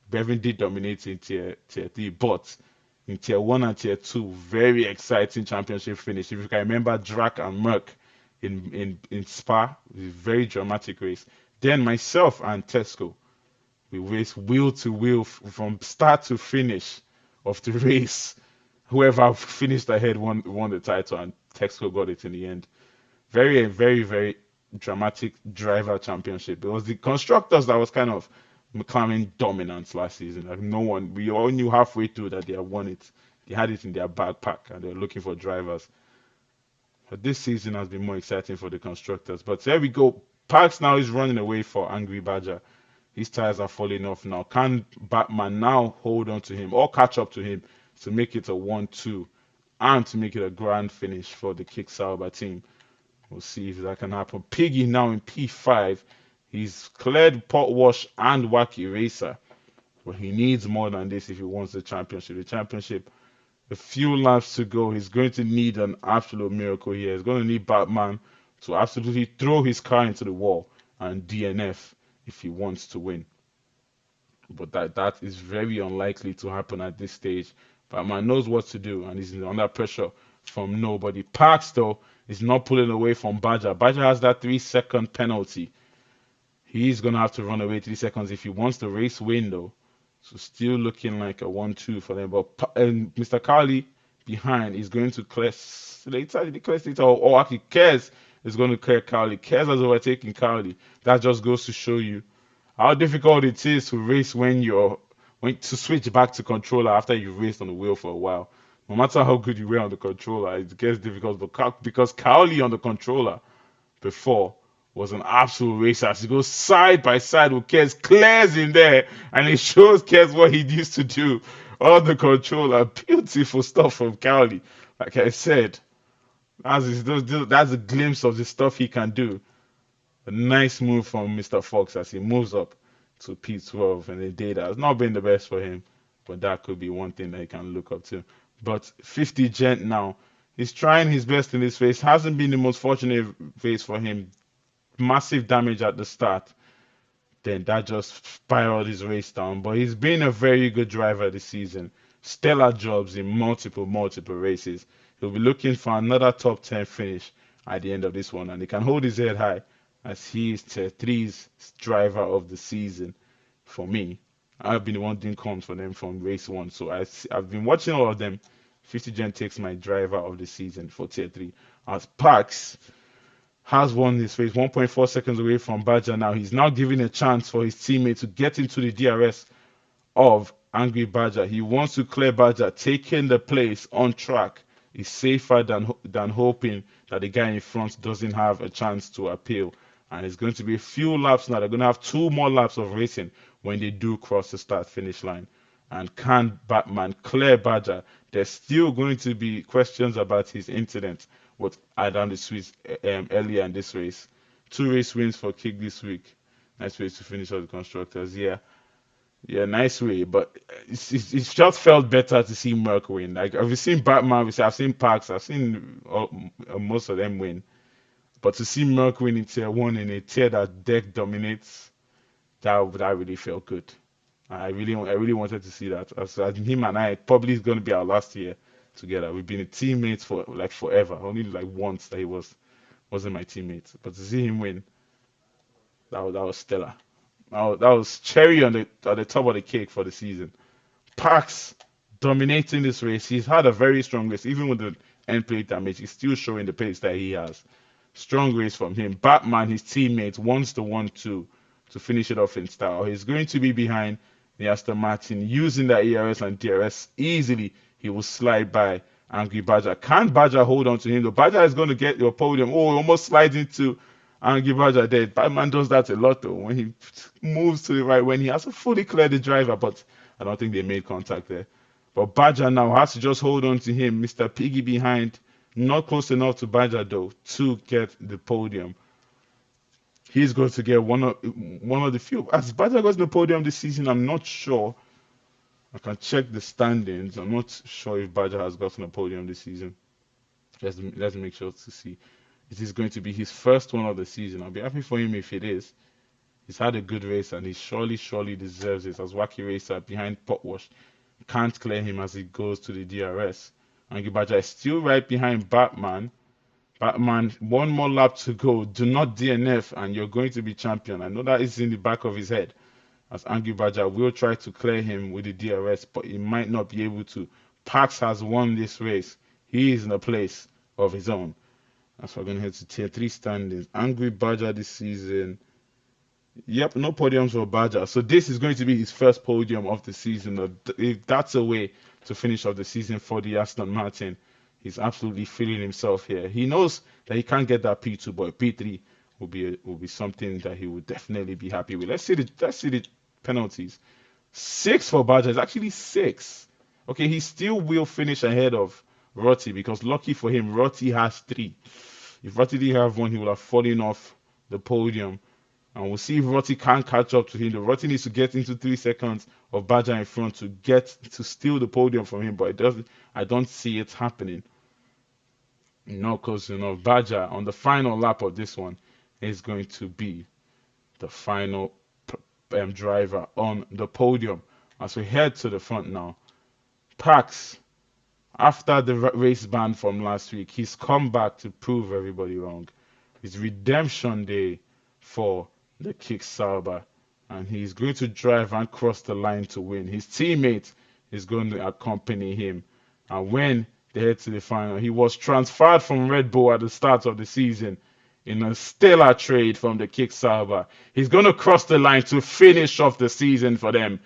Bevan did dominate in tier 3, but in Tier 1 and Tier 2, very exciting championship finish. If you can remember Drac and Merck in Spa, it was a very dramatic race. Then myself and Tesco, we raced wheel to wheel from start to finish of the race. Whoever finished ahead won the title, and Tesco got it in the end. Very, very, very dramatic driver championship. It was the constructors that was kind of McLaren dominance last season. Like we all knew halfway through that they had won it. They had it in their backpack and they were looking for drivers. But this season has been more exciting for the constructors. But there we go. Parks now is running away for Angry Badger. His tires are falling off now. Can Batman now hold on to him or catch up to him to make it a 1-2 and to make it a grand finish for the Kick Sauber team? We'll see if that can happen. Piggy now in P5. He's cleared Pot Wash and Wacky Racer. But he needs more than this if he wants the championship. The championship A few laps to go. He's going to need an absolute miracle here. He's going to need Batman to absolutely throw his car into the wall and DNF if he wants to win. But that is very unlikely to happen at this stage. Batman knows what to do and he's under pressure from nobody. Parks though is not pulling away from Badger. Badger has that 3 second penalty. He's gonna have to run away 3 seconds if he wants the race win though. So still looking like a 1-2 for them. But Mr. Carly behind is going to clear later. Did he clear later? Or actually, Kez is going to clear Carly. Kez has overtaken Carly. That just goes to show you how difficult it is to race when to switch back to controller after you've raced on the wheel for a while. No matter how good you were on the controller, it gets difficult. But because Carly on the controller before was an absolute racer. As he goes side by side with Kez, clears in there, and it shows Kez what he used to do on the controller. Beautiful stuff from Cowley. Like I said, that's a glimpse of the stuff he can do. A nice move from Mr. Fox as he moves up to P12, and the data has not been the best for him, but that could be one thing that he can look up to. But 50 Gent now, he's trying his best in this race. Hasn't been the most fortunate race for him. Massive damage at the start. Then that just spiraled his race down. But he's been a very good driver this season. Stellar jobs in multiple races. He'll be looking for another top 10 finish at the end of this one. And he can hold his head high as he is Tier 3's driver of the season for me. I've been the one doing comms for them from race 1. So I've been watching all of them. 50 Gen takes my driver of the season for Tier 3. As Pax has won this race, 1.4 seconds away from Badger now. He's now giving a chance for his teammate to get into the DRS of Angry Badger. He wants to clear Badger, taking the place on track is safer than hoping that the guy in front doesn't have a chance to appeal. And it's going to be a few laps now. They're going to have 2 more laps of racing when they do cross the start-finish line. And can Batman clear Badger? There's still going to be questions about his incident with Adam the Swiss earlier in this race. 2 race wins for Kick this week. Nice way to finish off the constructors. Yeah, nice way. But it just felt better to see Merc win. Like I've seen Batman, I've seen Parks, I've seen most of them win. But to see Merc win in tier 1 in a tier that deck dominates, that really felt good. I really wanted to see that. As him and I probably is going to be our last year together. We've been teammates for like forever. Only like once that he wasn't my teammate. But to see him win, that was stellar. That was cherry on the top of the cake for the season. Pax dominating this race. He's had a very strong race, even with the end plate damage. He's still showing the pace that he has. Strong race from him. Batman, his teammate, wants the 1-2 to finish it off in style. He's going to be behind the Aston Martin using the ERS and DRS easily. He will slide by Angry Badger. Can Badger hold on to him? The Badger is going to get your podium. Oh, almost slides into Angry Badger there. Batman does that a lot though. When he moves to the right, when he has to fully clear the driver, but I don't think they made contact there. But Badger now has to just hold on to him. Mr. Piggy behind. Not close enough to Badger though to get the podium. He's going to get one of the few. As Badger goes to the podium this season, I'm not sure. I can check the standings. I'm not sure if Badger has gotten a podium this season. Let's make sure to see. It is going to be his first one of the season. I'll be happy for him if it is. He's had a good race and he surely deserves it. As Wacky Racer behind Potwash can't clear him as he goes to the DRS. Angry Badger is still right behind Batman. Batman, 1 more lap to go. Do not DNF and you're going to be champion. I know that is in the back of his head. As Angry Badger will try to clear him with the DRS, but he might not be able to. Pax has won this race. He is in a place of his own. As we're going to head to tier 3 standings. Angry Badger this season. Yep, no podiums for Badger. So this is going to be his first podium of the season. If that's a way to finish off the season for the Aston Martin, he's absolutely feeling himself here. He knows that he can't get that P2, but P3 will be something that he would definitely be happy with. Let's see the penalties. 6 for Badger. It's actually 6. Okay, he still will finish ahead of Rotti because lucky for him, Rotti has 3. If Rotti didn't have 1, he would have fallen off the podium And we'll see if Rotti can catch up to him. The Rotti needs to get into 3 seconds of Badger in front to get to steal the podium from him, but it doesn't. I don't see it happening. Because Badger on the final lap of this one is going to be the final driver on the podium. As we head to the front now, Pax, after the race ban from last week, he's come back to prove everybody wrong. It's redemption day for the Kick Sauber, and he's going to drive and cross the line to win. His teammate is going to accompany him, and when they head to the final, he was transferred from Red Bull at the start of the season in a stellar trade from the Kick Sauber. He's going to cross the line to finish off the season for them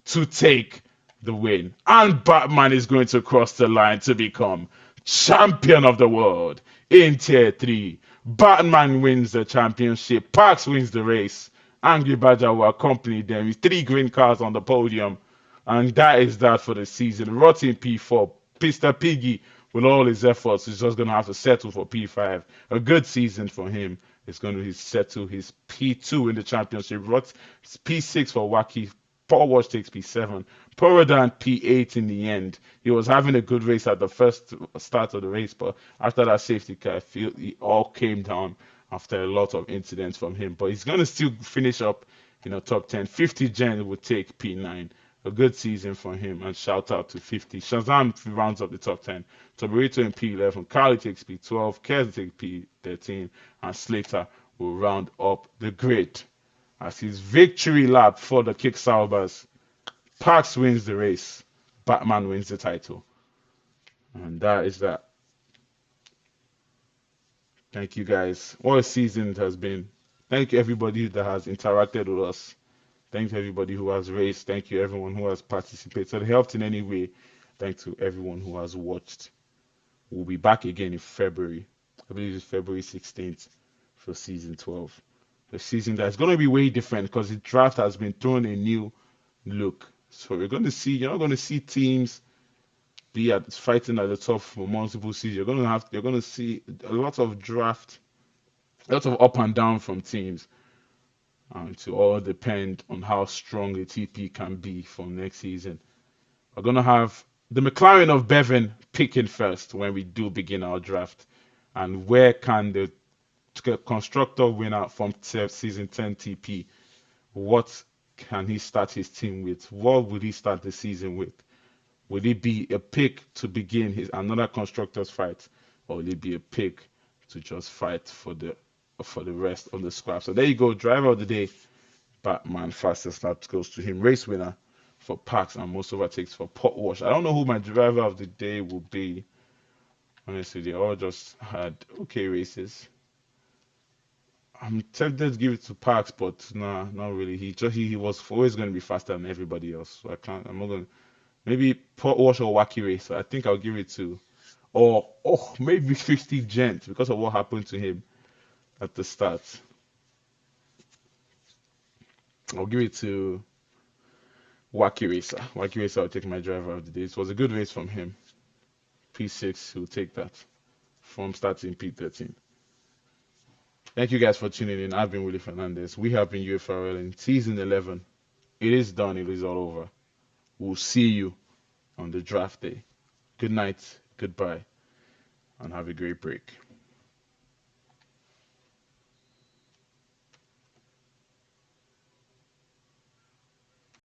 to take the win. And Batman is going to cross the line to become champion of the world in Tier 3. Batman wins the championship. Parks wins the race. Angry Badger will accompany them with 3 green cars on the podium. And that is that for the season. Rotten P4. Mr. Piggy, with all his efforts, is just going to have to settle for P5. A good season for him. It's going to settle his P2 in the championship. P6 for Wacky. Paul Walsh takes P7. Porodan P8 in the end. He was having a good race at the first start of the race, but after that safety car, I feel it all came down after a lot of incidents from him. But he's going to still finish up top 10. 50 Gen would take P9. A good season for him, and shout out to 50. Shazam rounds up the top 10. Toborito in P11. Carly takes P12. Kez takes P13. And Slater will round up the grid as his victory lap for the Kick Saubers. Parks wins the race. Batman wins the title. And that is that. Thank you guys. What a season it has been. Thank you everybody that has interacted with us. Thank you everybody who has raced. Thank you everyone who has participated, helped in any way. Thanks to everyone who has watched. We'll be back again in February. I believe it's February 16th for season 12. The season that's going to be way different because the draft has been thrown a new look. So we're going to see, you're not going to see teams be fighting at the top for multiple seasons. You're going to see a lot of draft, a lot of up and down from teams. To all depend on how strong the TP can be for next season. We're going to have the McLaren of Bevan picking first when we do begin our draft. And where can the constructor winner from season 10 TP, what can he start his team with? What would he start the season with? Would it be a pick to begin another constructors fight, or will it be a pick to just fight for the rest of the squad? So there you go, driver of the day, Batman. Fastest lap goes to him. Race winner for Parks, and most overtakes for Pot Wash. I don't know who my driver of the day will be. Honestly, they all just had okay races. I'm tempted to give it to Parks, but nah, not really. He was always going to be faster than everybody else. So I'm not going to. Maybe Pot Wash or Wacky Race. So I think I'll give it to, or maybe 50 Gent because of what happened to him at the start. I'll give it to Wacky Racer. Wacky Racer will take my driver of the day. It was a good race from him. P6 will take that from starting P13. Thank you guys for tuning in. I've been Willie Fernandez. We have been UFRL in season 11. It is done. It is all over. We'll see you on the draft day. Good night, goodbye, and have a great break.